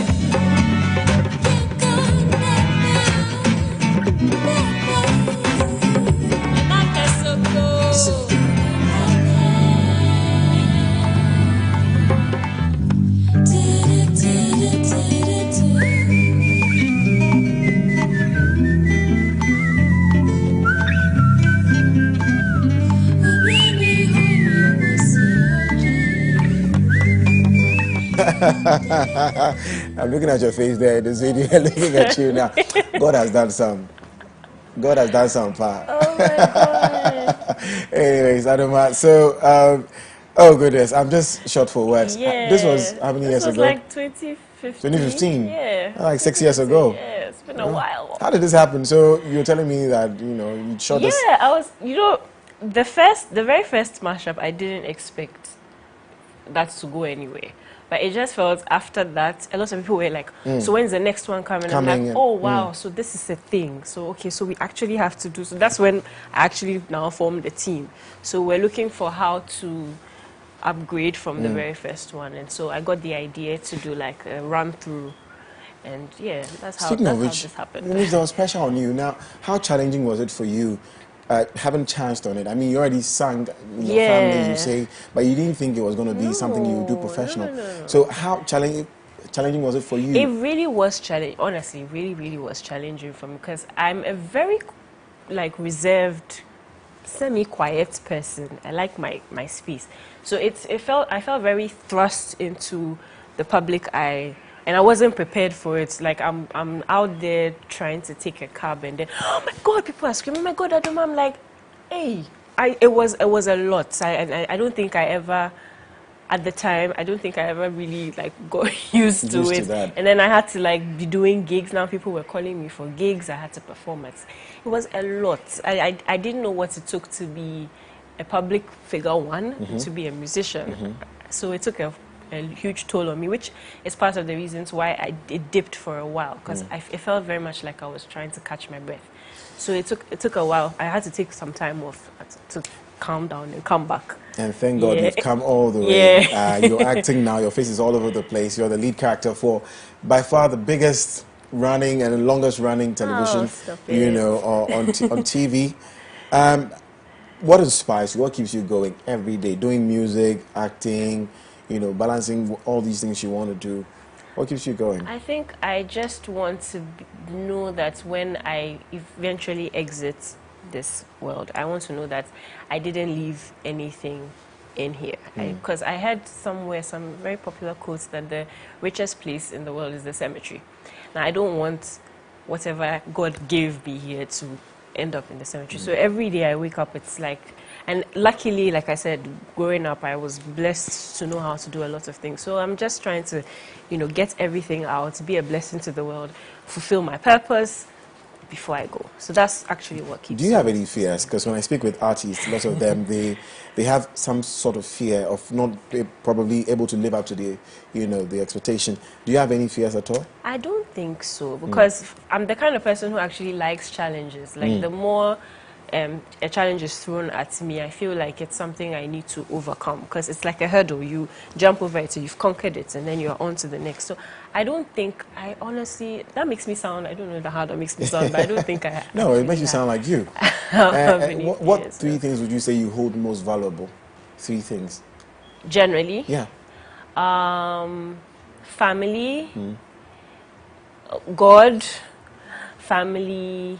S2: I'm looking at your face there. This video, looking at you now. God has done some. God has done some part.
S13: Oh my God.
S2: Anyways, Edma. So, oh goodness, I'm just short for words.
S13: Yeah.
S2: This was how many years ago?
S13: Like 2015.
S2: 2015.
S13: Yeah.
S2: Like 6 years ago.
S13: Yeah, it's been a while.
S2: How did this happen? So you're telling me that you shot this?
S13: Yeah, I was. The very first mashup, I didn't expect that to go anywhere. But it just felt after that, a lot of people were like, so when's the next one coming? I'm like, oh, wow, so this is a thing. So, okay, so we actually have to do. So that's when I actually now formed a team. So we're looking for how to upgrade from the very first one. And so I got the idea to do like a run through. And yeah, that's how this happened.
S2: It was special on you. Now, how challenging was it for you? Haven't chanced on it. I mean, you already sang in your family, you say, but you didn't think it was going to be something you would do professional. No. So how challenging was it for you?
S13: It really was challenging. Honestly, it really, really was challenging for me because I'm a very, reserved, semi-quiet person. I like my space. So I felt very thrust into the public eye. And I wasn't prepared for it. Like, I'm out there trying to take a cab and then, oh my God, people are screaming, oh my God, Edma. I'm like, hey. It was a lot. I don't think I ever, at the time, I don't think I ever really, got used to it. And then I had to, be doing gigs. Now people were calling me for gigs. I had to perform it. It was a lot. I didn't know what it took to be a public figure, to be a musician. So it took a huge toll on me, which is part of the reasons why it dipped for a while, because it felt very much like I was trying to catch my breath. So it took a while. I had to take some time off to calm down and come back.
S2: And thank God you've come all the way. You're acting now. Your face is all over the place. You're the lead character for by far the biggest running and longest running television, on TV. What inspires you? What keeps you going every day? Doing music, acting, balancing all these things you want to do. What keeps you going?
S13: I think I just want to know that when I eventually exit this world, I want to know that I didn't leave anything in here. Because I heard somewhere some very popular quotes that the richest place in the world is the cemetery. Now, I don't want whatever God gave me here to end up in the cemetery. So every day I wake up, it's like And luckily, like I said, growing up, I was blessed to know how to do a lot of things. So I'm just trying to, get everything out, be a blessing to the world, fulfill my purpose before I go. So that's actually what keeps.
S2: Do you have any fears? Because when I speak with artists, lots of them, they have some sort of fear of not probably able to live up to the, the expectation. Do you have any fears at all?
S13: I don't think so, because I'm the kind of person who actually likes challenges. Like the more a challenge is thrown at me, I feel like it's something I need to overcome, because it's like a hurdle. You jump over it, so you've conquered it, and then you're on to the next. So I don't think, I honestly, that makes me sound, I don't know how that makes me sound, but I don't think I
S2: No, it makes you sound like you. What three things would you say you hold most valuable? 3 things.
S13: Generally?
S2: Yeah.
S13: Family, God, family,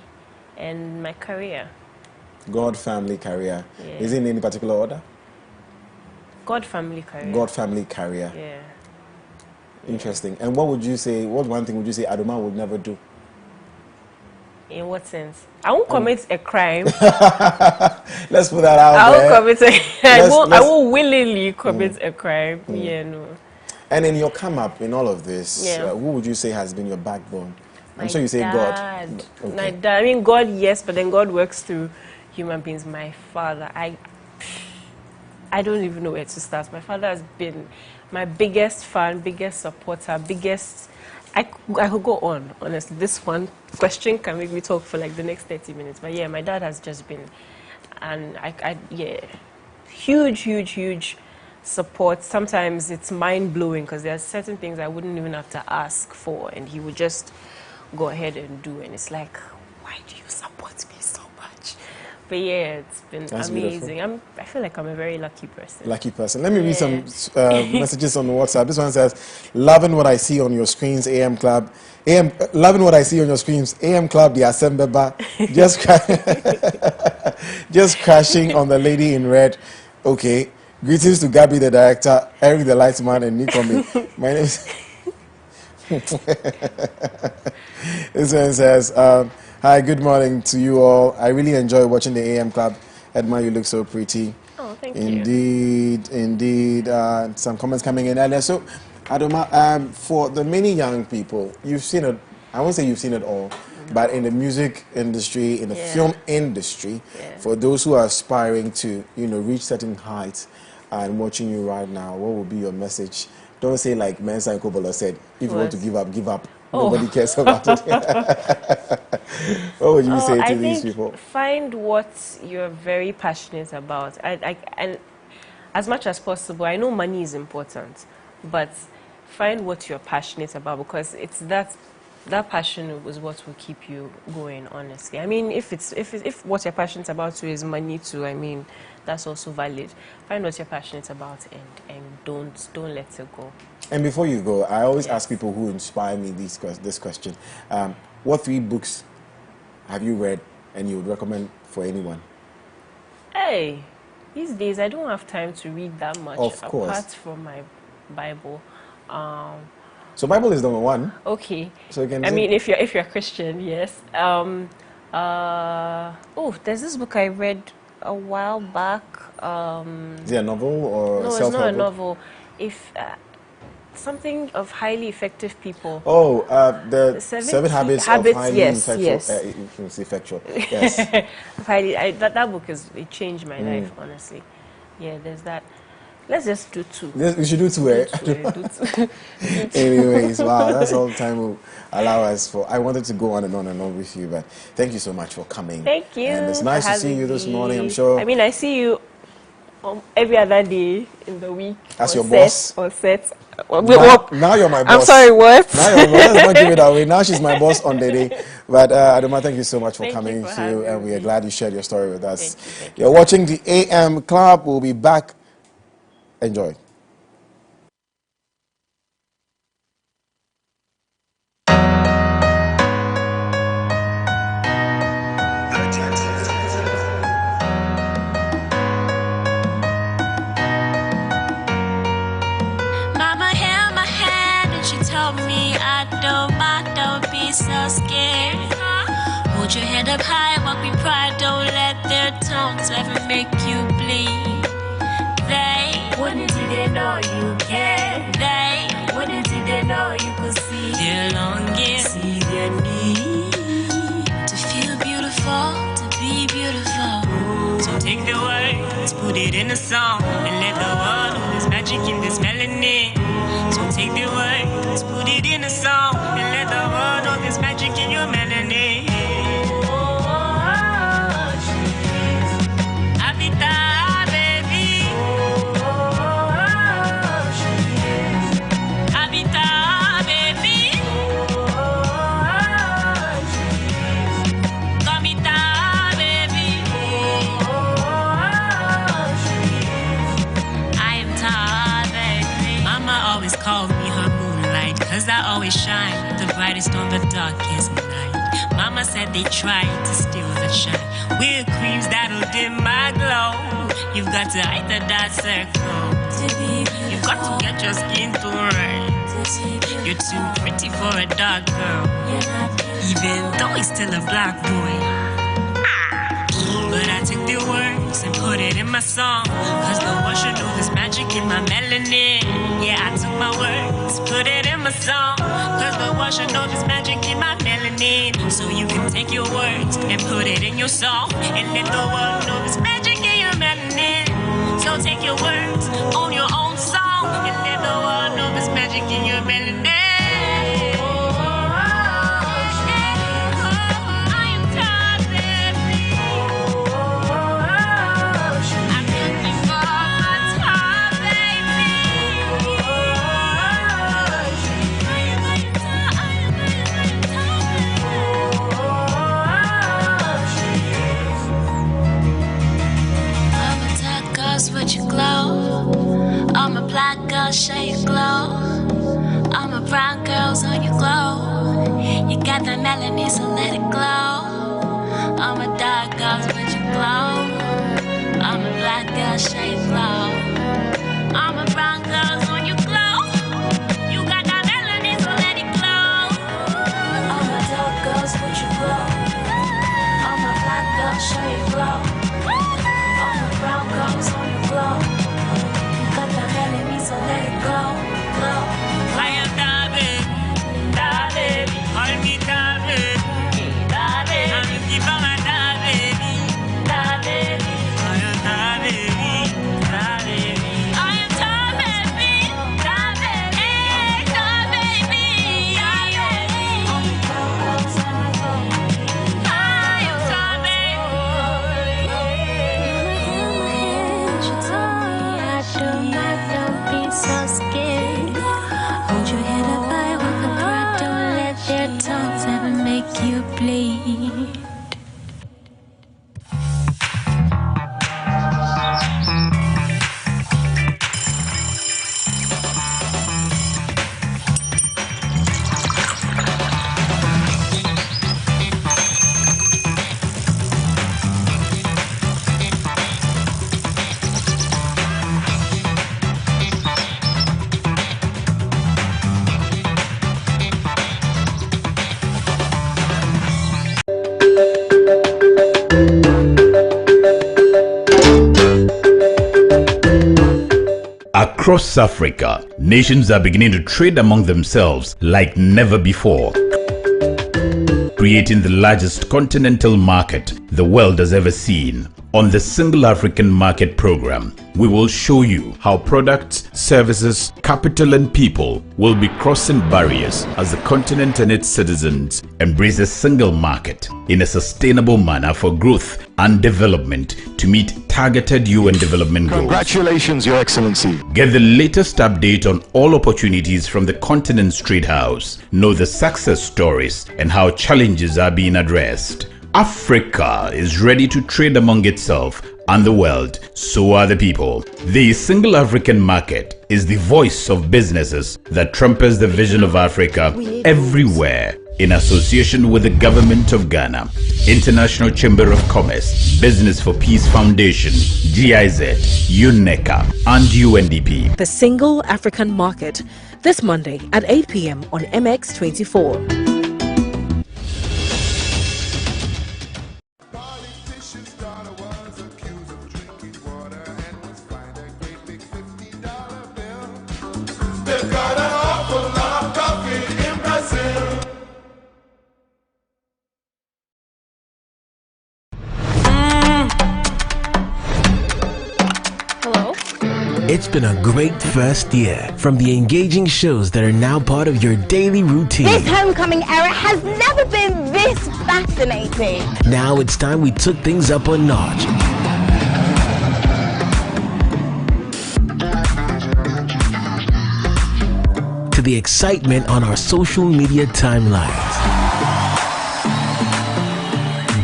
S13: and my career.
S2: God, family, career.
S13: Yeah.
S2: Is it in any particular order?
S13: God, family, career.
S2: God, family, career.
S13: Yeah.
S2: Interesting. And what would you say, what one thing would you say Adoma would never do?
S13: In what sense? I won't commit a crime.
S2: Let's put that out there.
S13: I won't willingly commit a crime. Yeah, no.
S2: And in your come up in all of this, who would you say has been your backbone? I'm sure you say God. Okay.
S13: My dad. I mean, God, yes, but then God works through human beings. My father, I don't even know where to start. My father has been my biggest fan, biggest supporter, biggest. I could go on, honestly. This one question can make me talk for like the next 30 minutes. But yeah, my dad has just been, and huge support. Sometimes it's mind-blowing, because there are certain things I wouldn't even have to ask for, and he would just go ahead and do. And it's like, why do you support me so much? But yeah, it's been amazing. I feel like I'm a very lucky person.
S2: Lucky person. Let me read some messages on WhatsApp. This one says, loving what I see on your screens, AM Club. Loving what I see on your screens, AM Club, the Assembeba. Just crashing on the lady in red. Okay. Greetings to Gabby, the director, Eric, the lights man, and Nikomi. My name is... This one says, hi, good morning to you all. I really enjoy watching the AM Club. Edma, you look so pretty.
S13: Oh, thank
S2: you. Indeed. Some comments coming in earlier. So, Adoma, for the many young people, you've seen it, I won't say you've seen it all, but in the music industry, in the film industry, for those who are aspiring to, reach certain heights and watching you right now, what would be your message? Don't say like Mensa and Kobola said, if you want to give up, give up. Nobody cares about it. What would you say to these people?
S13: Find what you're very passionate about. And as much as possible, I know money is important, but find what you're passionate about, because it's that passion is what will keep you going, honestly. I mean, if what you're passionate about too is money too, I mean, that's also valid. Find what you're passionate about and don't let it go.
S2: And before you go, I always ask people who inspire me this question. What 3 books have you read and you would recommend for anyone?
S13: Hey, these days I don't have time to read that much.
S2: Of course.
S13: Apart from my Bible.
S2: So Bible is number 1.
S13: Okay.
S2: So you can
S13: mean, if you're a Christian, yes. There's this book I read a while back.
S2: Is it a novel or
S13: no,
S2: self-help?
S13: No, it's not a novel. Something of highly effective people.
S2: Oh, the 7 habits of highly effectual. Yes.
S13: That book it changed my life, honestly. Yeah, there's that. Let's just do 2.
S2: We should do 2, eh?
S13: Do 2.
S2: Anyways, wow, that's all the time will allow us for. I wanted to go on and on with you, but thank you so much for coming.
S13: Thank you.
S2: And it's nice to see you this morning, I'm sure.
S13: I mean, I see you every other day in the week.
S2: As your boss?
S13: On set.
S2: Now you're my boss.
S13: I'm sorry, what?
S2: Now you're my boss. Let's not give it away. Now she's my boss on the day. But Adoma, thank you so much for coming through, and we are glad you shared your story with us.
S13: Thank
S2: You're watching the AM Club. We'll be back. Enjoy.
S19: Mama held my hand and she told me I don't be so scared. Hold your head up high, walk with pride. Don't let their tongues ever make you bleed. They wouldn't they know you care. They wouldn't they know you could see their longing, see their need to feel beautiful, to be beautiful. So take the words, put it in a song, and let the world know there's magic in this melanin. So take the words, put it in a song, and let the world know there's magic in your melanin. Cause I always shine, the brightest on the darkest night. Mama said they tried to steal the shine with creams that'll dim my glow. You've got to hide the dark circle. You've got to get your skin tone right. You're too pretty for a dark girl, even though he's still a black boy. But I took the words and put it in my song, cause the world should know there's magic in my melanin. Yeah, I took my words, put it in my song, cause the world should know there's magic in my melanin. So you can take your words and put it in your song, and let the world know there's magic in your melanin. So take your words on your own song, and let the world know there's magic in your melanin. I'm a black girl, show you glow. I'm a brown girl, so you glow. You got the melanin, so let it glow. I'm a dark girl, so you glow. I'm a black girl, show you glow. I'm a brown girl, so you glow. You got the melanin, so let it glow. I'm a dark girl, so you glow. I'm a black girl, show you glow. I'm a brown girl, so you glow. So let it go, go. I am that baby, call me that baby, I'm looking for my that baby, I am that baby, I am that baby, so scared. Hold your head up high, walk with pride. Don't let their tongues ever make you bleed.
S7: Across Africa, nations are beginning to trade among themselves like never before, creating the largest continental market the world has ever seen. On the Single African Market Program, we will show you how products, services, capital and people will be crossing barriers as the continent and its citizens embrace a single market in a sustainable manner for growth and development to meet targeted UN development goals.
S10: Congratulations, Your Excellency.
S7: Get the latest update on all opportunities from the Continent's Trade House. Know the success stories and how challenges are being addressed. Africa is ready to trade among itself and the world, so are the people. The Single African Market is the voice of businesses that trumpets the vision of Africa everywhere, in association with the Government of Ghana, International Chamber of Commerce, Business for Peace Foundation, GIZ, UNECA, and UNDP.
S11: The Single African Market, this Monday at 8 p.m. on MX24.
S8: It's been a great first year. From the engaging shows that are now part of your daily routine.
S9: This homecoming era has never been this fascinating.
S8: Now it's time we took things up a notch. To the excitement on our social media timelines.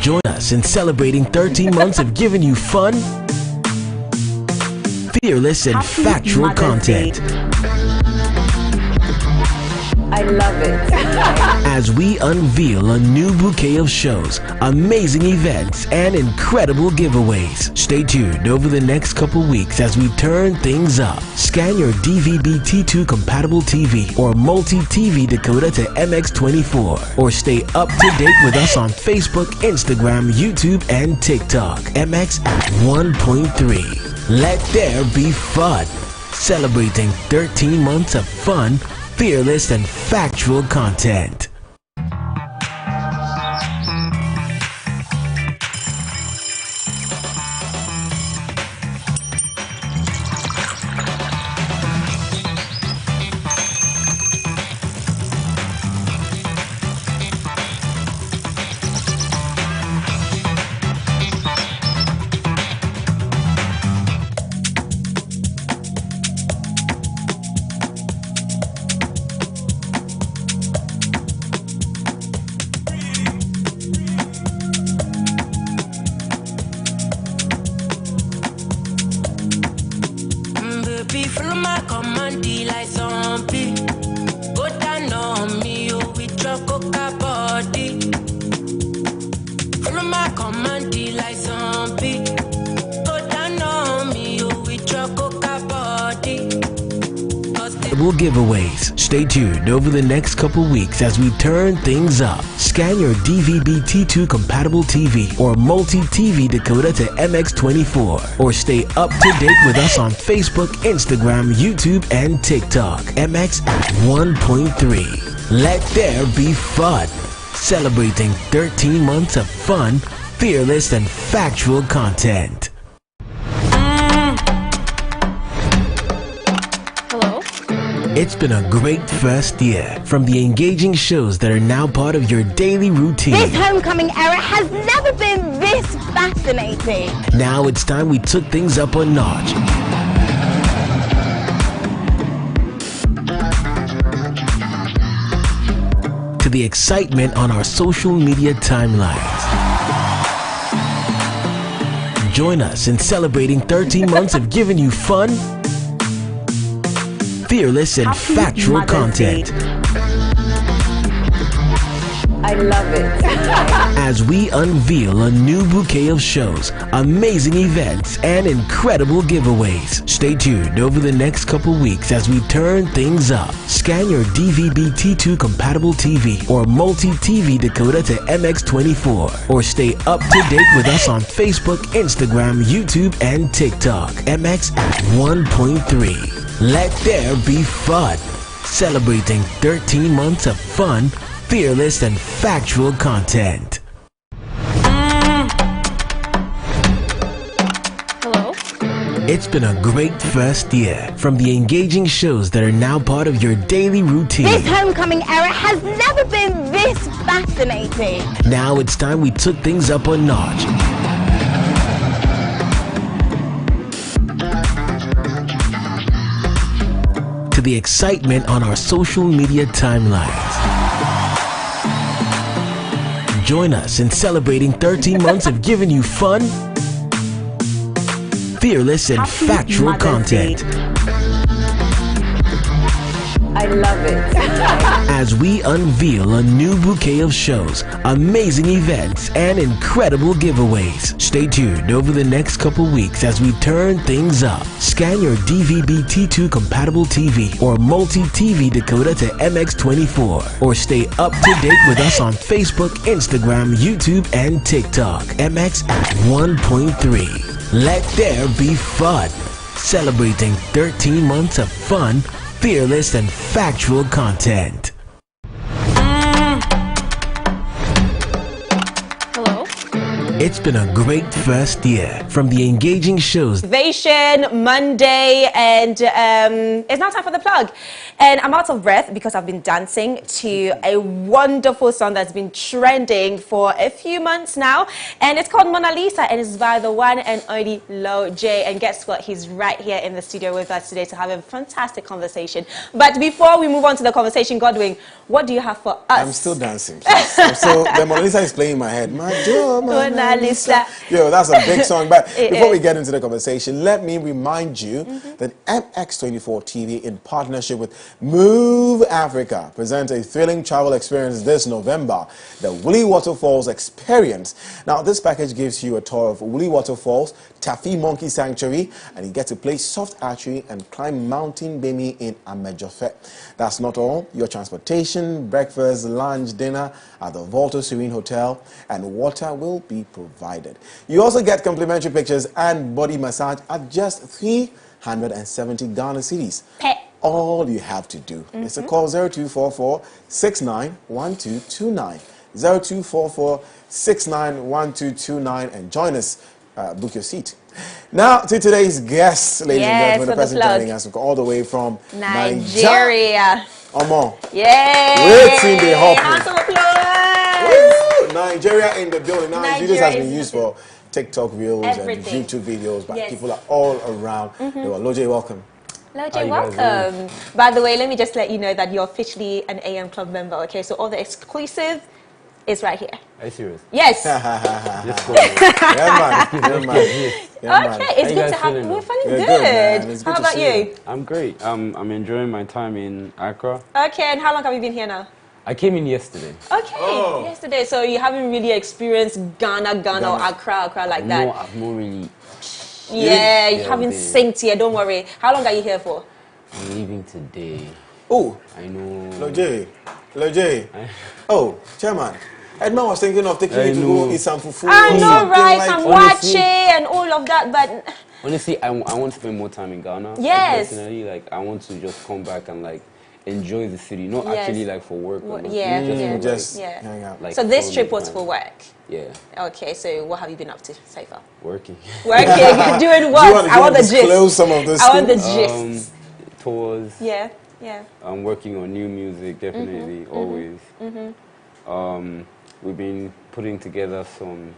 S8: Join us in celebrating 13 months of giving you fun, fearless and factual content.
S1: I love it.
S8: As we unveil a new bouquet of shows, amazing events, and incredible giveaways. Stay tuned over the next couple weeks as we turn things up. Scan your DVB-T2 compatible TV or multi-TV decoder to MX24, or stay up to date with us on Facebook, Instagram, YouTube, and TikTok. MX at 1.3. Let there be fun. Celebrating 13 months of fun, fearless and factual content. Giveaways. Stay tuned over the next couple weeks as we turn things up. Scan your DVB-T2 compatible TV or multi-TV decoder to MX24, or stay up to date with us on Facebook, Instagram, YouTube, and TikTok. MX at 1.3. Let there be fun. Celebrating 13 months of fun, fearless and factual content. It's been a great first year. From the engaging shows that are now part of your daily routine.
S9: This homecoming era has never been this fascinating.
S8: Now it's time we took things up a notch. To the excitement on our social media timelines. Join us in celebrating 13 months of giving you fun, fearless and factual content.
S1: I love it.
S8: As we unveil a new bouquet of shows, amazing events, and incredible giveaways. Stay tuned over the next couple weeks as we turn things up. Scan your DVB-T2 compatible TV or multi-TV decoder to MX24, or stay up to date with us on Facebook, Instagram, YouTube, and TikTok. MX at 1.3. Let there be fun. Celebrating 13 months of fun, fearless and factual content.
S1: Hello?
S8: It's been a great first year. From the engaging shows that are now part of your daily routine.
S9: This homecoming era has never been this fascinating.
S8: Now it's time we took things up a notch. To the excitement on our social media timelines. Join us in celebrating 13 months of giving you fun, fearless and factual content.
S1: I love it.
S8: As we unveil a new bouquet of shows, amazing events, and incredible giveaways. Stay tuned over the next couple weeks as we turn things up. Scan your DVB-T2 compatible TV or multi-TV decoder to MX24, or stay up to date with us on Facebook, Instagram, YouTube, and TikTok. MX at 1.3. Let there be fun. Celebrating 13 months of fun, fearless and factual content.
S1: Hello?
S8: It's been a great first year from the engaging shows.
S1: Motivation Monday, and it's now time for the plug. And I'm out of breath because I've been dancing to a wonderful song that's been trending for a few months now, and it's called Mona Lisa, and it's by the one and only Lo J. And guess what? He's right here in the studio with us today to have a fantastic conversation. But before we move on to the conversation, Godwin, what do you have for us?
S2: I'm still dancing. So the Mona Lisa is playing in my head. Mona Lisa. Yo, that's a big song. But before we get into the conversation, let me remind you that MX24 TV, in partnership with Move Africa, presents a thrilling travel experience this November, the Woolly Waterfalls Experience. Now, this package gives you a tour of Woolly Waterfalls, Taffy Monkey Sanctuary, and you get to play soft archery and climb Mountain Bemi in Amejofe. That's not all. Your transportation, breakfast, lunch, dinner at the Volta Serene Hotel, and water will be provided. You also get complimentary pictures and body massage at just 370 Ghana cedis. All you have to do is to call 0244 691229. 0244 691229 and join us. Book your seat. Now to today's guest, ladies and gentlemen, the person joining us all the way from
S1: Nigeria.
S2: Omo.
S1: Yay!
S2: Waiting the hop.
S1: Round of applause.
S2: Nigeria in the building. Now, this video has been used for TikTok reels
S1: everything.
S2: and YouTube videos, but people are all around. Loje, welcome.
S1: Loje, welcome. By the way, let me just let you know that you're officially an AM Club member, okay? So all the exclusive is right here.
S20: Are you serious?
S1: Yes.
S20: Let's go.
S1: Okay, it's good to have you. We're feeling good. How about you?
S20: I'm great. I'm enjoying my time in Accra.
S1: Okay, and how long have you been here now?
S20: I came in yesterday.
S1: Okay, yesterday. So you haven't really experienced Ghana or Accra like that?
S20: No, I've not really.
S1: Yeah, you haven't synced here. Don't worry. How long are you here for?
S20: I'm leaving today.
S2: Oh,
S20: I know.
S2: Loje. Oh, Chairman. Edma was thinking of taking you to go eat some fufu.
S1: I know, right? Some wache and all of that, but
S20: honestly, I want to spend more time in Ghana.
S1: Yes.
S20: Personally, I want to just come back and enjoy the city, not actually for work.
S2: Just hang out.
S1: So this trip was for work.
S20: Yeah.
S1: Okay, so what have you been up to so far?
S20: Working.
S1: Doing what? I want the gist.
S2: Some of this
S1: I want the gist.
S20: Tours.
S1: Yeah.
S20: I'm working on new music, definitely, always. We've been putting together some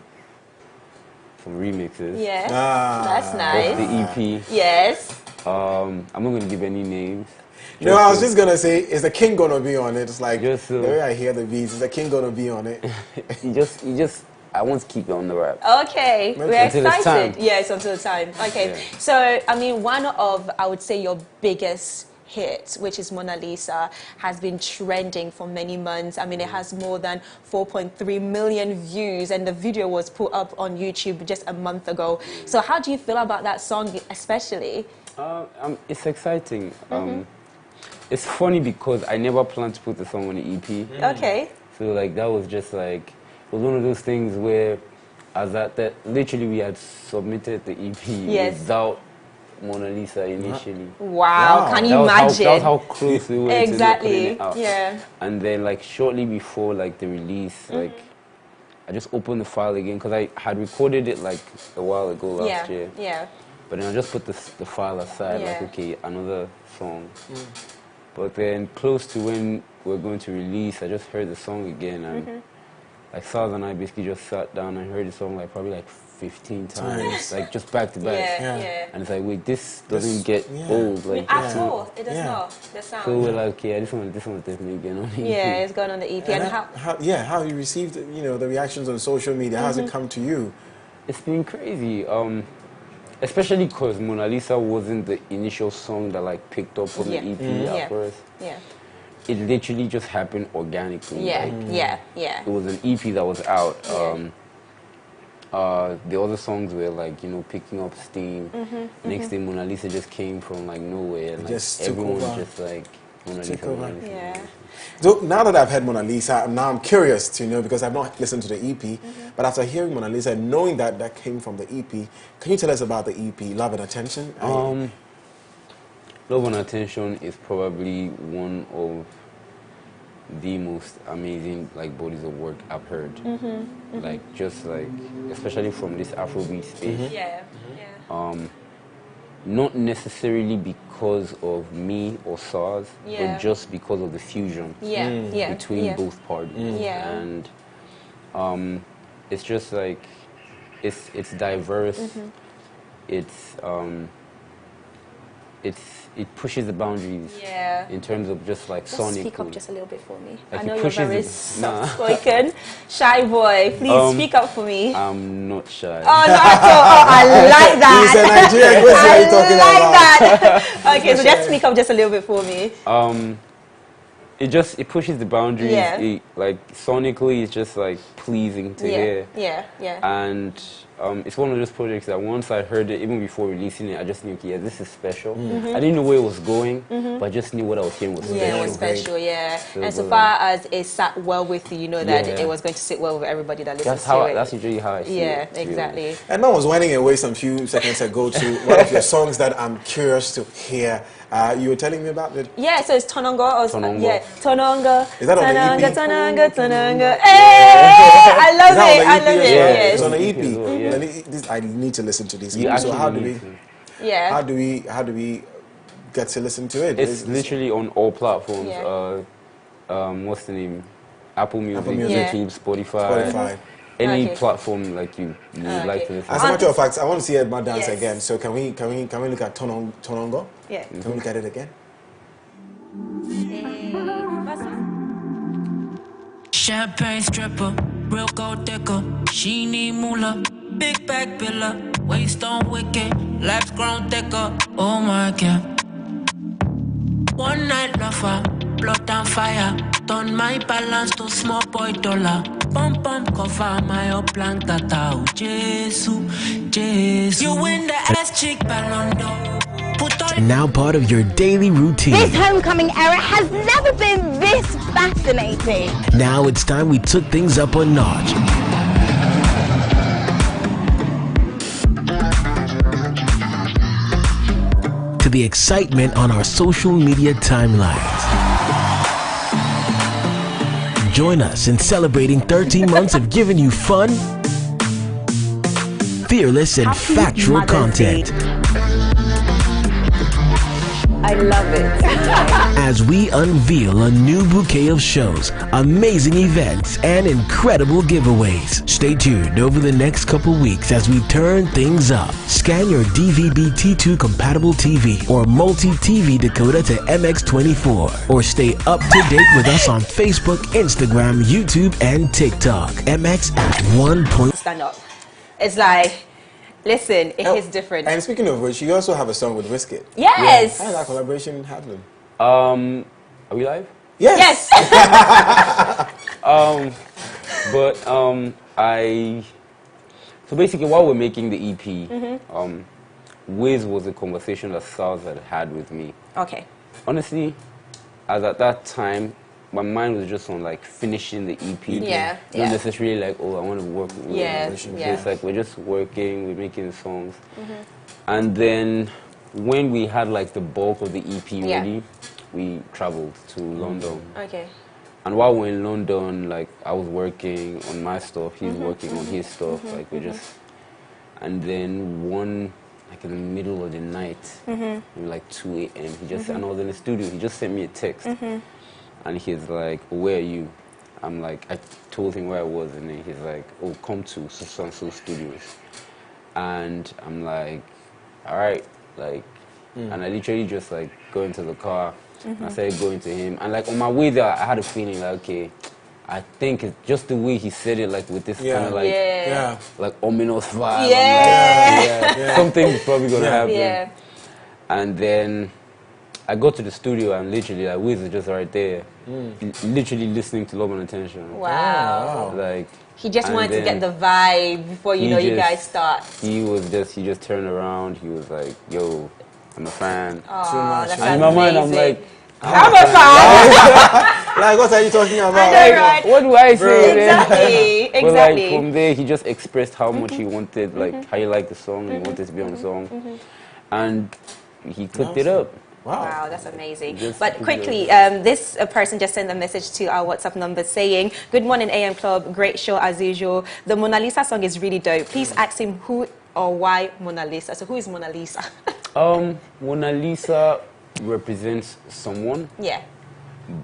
S20: remixes.
S1: Yeah, that's nice.
S20: Of the EP.
S1: Yes.
S20: I'm not going to give any names.
S2: No, I was just going to say, is the king going to be on it? It's like, the way I hear the beats, is the king going to be on it?
S20: I want to keep it on the rap.
S1: Okay, we're excited.
S20: It's time.
S1: Yes, until the time. Okay, so, I mean, one of, I would say, your biggest hit, which is Mona Lisa, has been trending for many months. I mean, it has more than 4.3 million views, and the video was put up on YouTube just a month ago. So how do you feel about that song especially?
S20: It's exciting. It's funny because I never planned to put the song on the EP.
S1: Okay.
S20: So that was just it was one of those things where literally we had submitted the EP without Mona Lisa initially.
S1: Wow. Can you imagine?
S20: That was how close we were to putting it out.
S1: Yeah.
S20: And then shortly before the release, I just opened the file again because I had recorded it a while ago last year.
S1: Yeah.
S20: But then I just put the file aside, okay, another song. But then close to when we're going to release, I just heard the song again, and Saz and I basically just sat down and heard the song probably 15 times, just back to back. And it's wait, this doesn't get old.
S1: At all. It does not. The sound.
S20: So we're this one's definitely getting on the EP.
S1: Yeah, it's going on the EP. And
S2: how you received, the reactions on social media? How's it come to you?
S20: It's been crazy. Especially because Mona Lisa wasn't the initial song that picked up from the EP at first. Yeah. It literally just happened organically.
S1: Yeah.
S20: It was an EP that was out. The other songs were picking up steam. Next thing, Mona Lisa just came from nowhere, and everyone just Mona Lisa.
S1: Yeah.
S2: So now that I've heard Mona Lisa, now I'm curious to know, because I've not listened to the EP, but after hearing Mona Lisa, knowing that came from the EP, can you tell us about the EP, Love and Attention?
S20: Love and Attention is probably one of the most amazing like bodies of work I've heard. Like just like, especially from this Afrobeat space. Not necessarily because of me or SARS, but just because of the fusion between both parties. And it's just like, it's diverse. It pushes the boundaries in terms of just like sonic.
S1: Speak up just a little bit for me.
S20: Like
S1: I know you're very
S20: soft-spoken.
S1: Shy boy. Please speak up for me.
S20: I'm not shy.
S1: Oh, not at all. Oh, I like that.
S2: He's a Nigerian. What's he talking about?
S1: That. Okay, so just speak up just a little bit for me.
S20: It pushes the boundaries. It, like sonically, it's just like pleasing to hear. And it's one of those projects that once I heard it, even before releasing it, I just knew, yeah, this is special. I didn't know where it was going, but I just knew what I was hearing was special.
S1: Yeah, it was special,
S20: So
S1: and so far as it sat well with you, you know that it was going to sit well with everybody that listens to it.
S20: That's usually how I see it.
S1: Yeah, exactly.
S2: Edma was winding away some few seconds ago to one of your songs that I'm curious to hear. You were telling me about it?
S1: Yeah, so it's Tonongo. Yeah, Tonongo.
S2: Is that on the EP?
S1: Tonongo. Hey, I love it. I love it.
S2: Yes. It's on the EP. I need to listen to this. So how do we get to listen to it?
S20: It's literally on all platforms. What's the name? Apple Music, YouTube, Spotify. Any platform like you would like to listen.
S2: As a matter of fact, I want to see Edma dance again. So can we look at Tonongo?
S1: Yeah.
S2: Can we look at it again?
S19: Champagne stripper, real gold digger. She need moolah, big back pillar, waist on wicked, life's grown thicker. Oh my God. One night lover, blood and fire. Turn my balance to small boy dollar. Pump cover my upland tata. Jesus. You win the ass chick ballon d'or.
S8: Now part of your daily routine.
S9: This homecoming era has never been this fascinating.
S8: Now it's time we took things up a notch. To the excitement on our social media timelines. Join us in celebrating 13 months of giving you fun, fearless and factual content.
S1: I love it.
S8: As we unveil a new bouquet of shows, amazing events, and incredible giveaways. Stay tuned over the next couple weeks as we turn things up. Scan your DVB-T2 compatible TV or multi-TV decoder to MX24, or stay up to date with us on Facebook, Instagram, YouTube, and TikTok. MX at 1 point.
S1: Stand up. It's like, listen, it is different.
S2: And speaking of which, you also have a song with Wizkid.
S1: Yes.
S2: How did that collaboration happen?
S20: Are we live?
S2: Yes.
S20: So basically, while we're making the EP, Wiz was a conversation that SARS had with me.
S1: Okay.
S20: Honestly, as at that time, my mind was just on like finishing the EP. Not necessarily like, oh, I want to work with Wiz. It's like we're just working, we're making songs. And then when we had like the bulk of the EP ready, we traveled to London.
S1: Okay.
S20: And while we're in London, like I was working on my stuff, he's working on his stuff. Like we just, and then like in the middle of the night, maybe like 2 a.m. He just, and I was in the studio. He just sent me a text, and he's like, "Where are you?" I'm like, I told him where I was, and then he's like, "Oh, come to so and so studios," and I'm like, "All right," like, and I literally just like go into the car. I started going to him, and like on my way there, I had a feeling like, okay, I think it's just the way he said it, like with this kind of like, like ominous vibe. Like, something's probably gonna happen. And then I go to the studio, and literally, like Wiz is just right there, literally listening to Love and Attention.
S1: Wow.
S20: Like
S1: he just wanted to get the vibe before you guys start.
S20: He just turned around. He was like, "Yo, I'm a fan."
S1: Oh, that's
S20: and in my mind, I'm like,
S1: I'm a fan.
S2: Like, what are you talking about?
S1: I know, right?
S20: What do I say?
S1: Exactly.
S20: But like from there, he just expressed how much he wanted, like how he liked the song, he wanted to be on the song, and he cooked it up.
S1: Wow, that's amazing.
S20: Just
S1: But quickly, this person just sent a message to our WhatsApp number saying, "Good morning, AM Club. Great show as usual. The Mona Lisa song is really dope. Please ask him who or why Mona Lisa." So who is Mona Lisa?
S20: Mona Lisa represents someone.
S1: Yeah.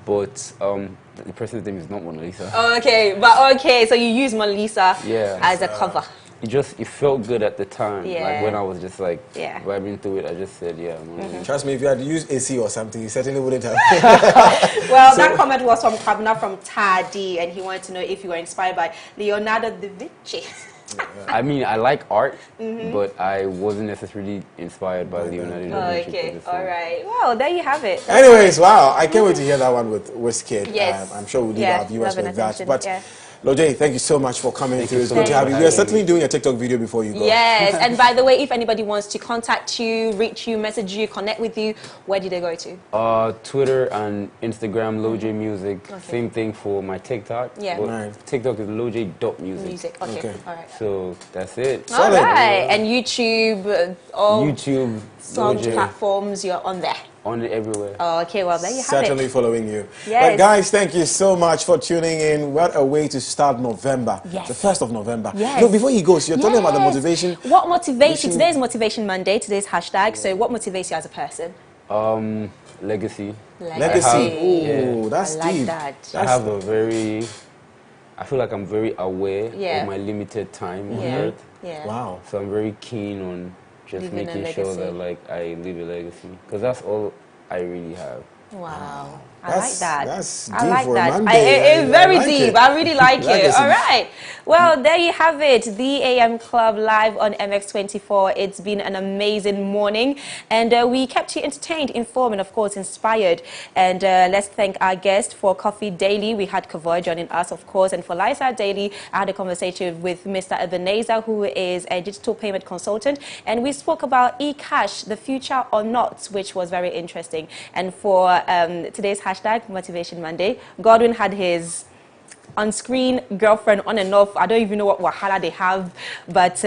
S20: But the person's name is not Mona Lisa.
S1: Okay, so you use Mona Lisa as a cover.
S20: It felt good at the time.
S1: Yeah.
S20: Like when I was just like vibing through it, I just said, Mona Lisa.
S2: Trust me, if you had used AC or something, you certainly wouldn't have.
S1: Well, that comment was from Kabna from Tadi, and he wanted to know if you were inspired by Leonardo da Vinci.
S20: I mean, I like art, but I wasn't necessarily inspired by Leonardo da Vinci.
S1: Okay, all right. Well, there you have it.
S2: Anyways, wow, I can't wait to hear that one with Wizkid.
S1: Yes.
S2: I'm sure we'll leave our viewers with that. But
S1: yeah.
S2: Lojay, thank you so much for coming through. It's good to have you. We are certainly doing a TikTok video before you go.
S1: Yes, and by the way, if anybody wants to contact you, reach you, message you, connect with you, where do they go to?
S20: Twitter and Instagram, Lojay Music. Same thing for my TikTok.
S1: Yeah.
S20: But TikTok is lojay.music.
S1: Okay. All right.
S20: So that's it.
S1: All right. And YouTube, all
S20: YouTube,
S1: song
S20: Lojay.
S1: Platforms, you're on there.
S20: On it everywhere.
S1: Okay, well, there you have
S2: Certainly
S1: it.
S2: following you.
S1: Yes.
S2: But guys, thank you so much for tuning in. What a way to start November.
S1: Yes.
S2: The 1st of November.
S1: Yes.
S2: Look, before he goes, you're talking about the motivation.
S1: What motivates you? Today is Motivation Monday. Today's hashtag. So what motivates you as a person?
S20: Legacy.
S2: Legacy. That's
S1: I like
S2: deep.
S1: that.
S20: I feel like I'm very aware
S1: Yeah.
S20: of my limited time on
S1: Yeah.
S20: earth.
S1: Yeah.
S2: Wow.
S20: So I'm very keen on just
S1: Leaving a
S20: making sure
S1: legacy.
S20: that like I leave a legacy, because that's all I really have.
S1: Wow. I like that.
S2: That's
S1: I
S2: deep
S1: like
S2: for
S1: that.
S2: a Monday.
S1: Very
S2: I like
S1: deep.
S2: it.
S1: I really like it.
S2: Legacy.
S1: All right. Well, there you have it. The AM Club live on MX24. It's been an amazing morning. And we kept you entertained, informed, and, of course, inspired. And let's thank our guest for Coffee Daily. We had Kavoy joining us, of course. And for Lifestyle Daily, I had a conversation with Mr. Ebenezer, who is a digital payment consultant. And we spoke about e-cash, the future or not, which was very interesting. And for today's hashtag, Motivation Monday, Godwin had his on-screen girlfriend on and off. I don't even know what wahala they have. But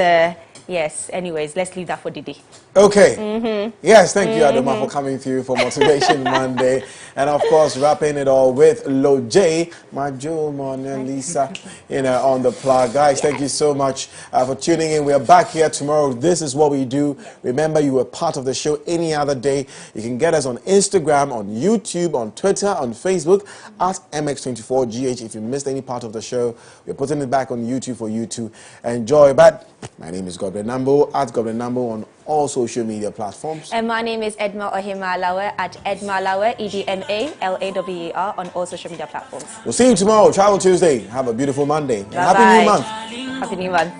S1: yes, anyways, let's leave that for Didi.
S2: Okay. Yes, thank you, Edma, for coming through for Motivation Monday. And of course, wrapping it all with Lojay, Majo, Mona Lisa, on the plug. Guys, thank you so much for tuning in. We are back here tomorrow. This is what we do. Remember, you were part of the show any other day. You can get us on Instagram, on YouTube, on Twitter, on Facebook, at MX24GH. If you missed any part of the show, we're putting it back on YouTube for you to enjoy. But my name is Godwin Namboh, at Godwin Namboh on all social media platforms.
S1: And my name is Edma Ohimalawe at Edmalawe, EDMALAWER, on all social media platforms.
S2: We'll see you tomorrow, Travel Tuesday. Have a beautiful Monday. And
S1: Bye-bye.
S2: Happy New Month.
S1: Happy New Month.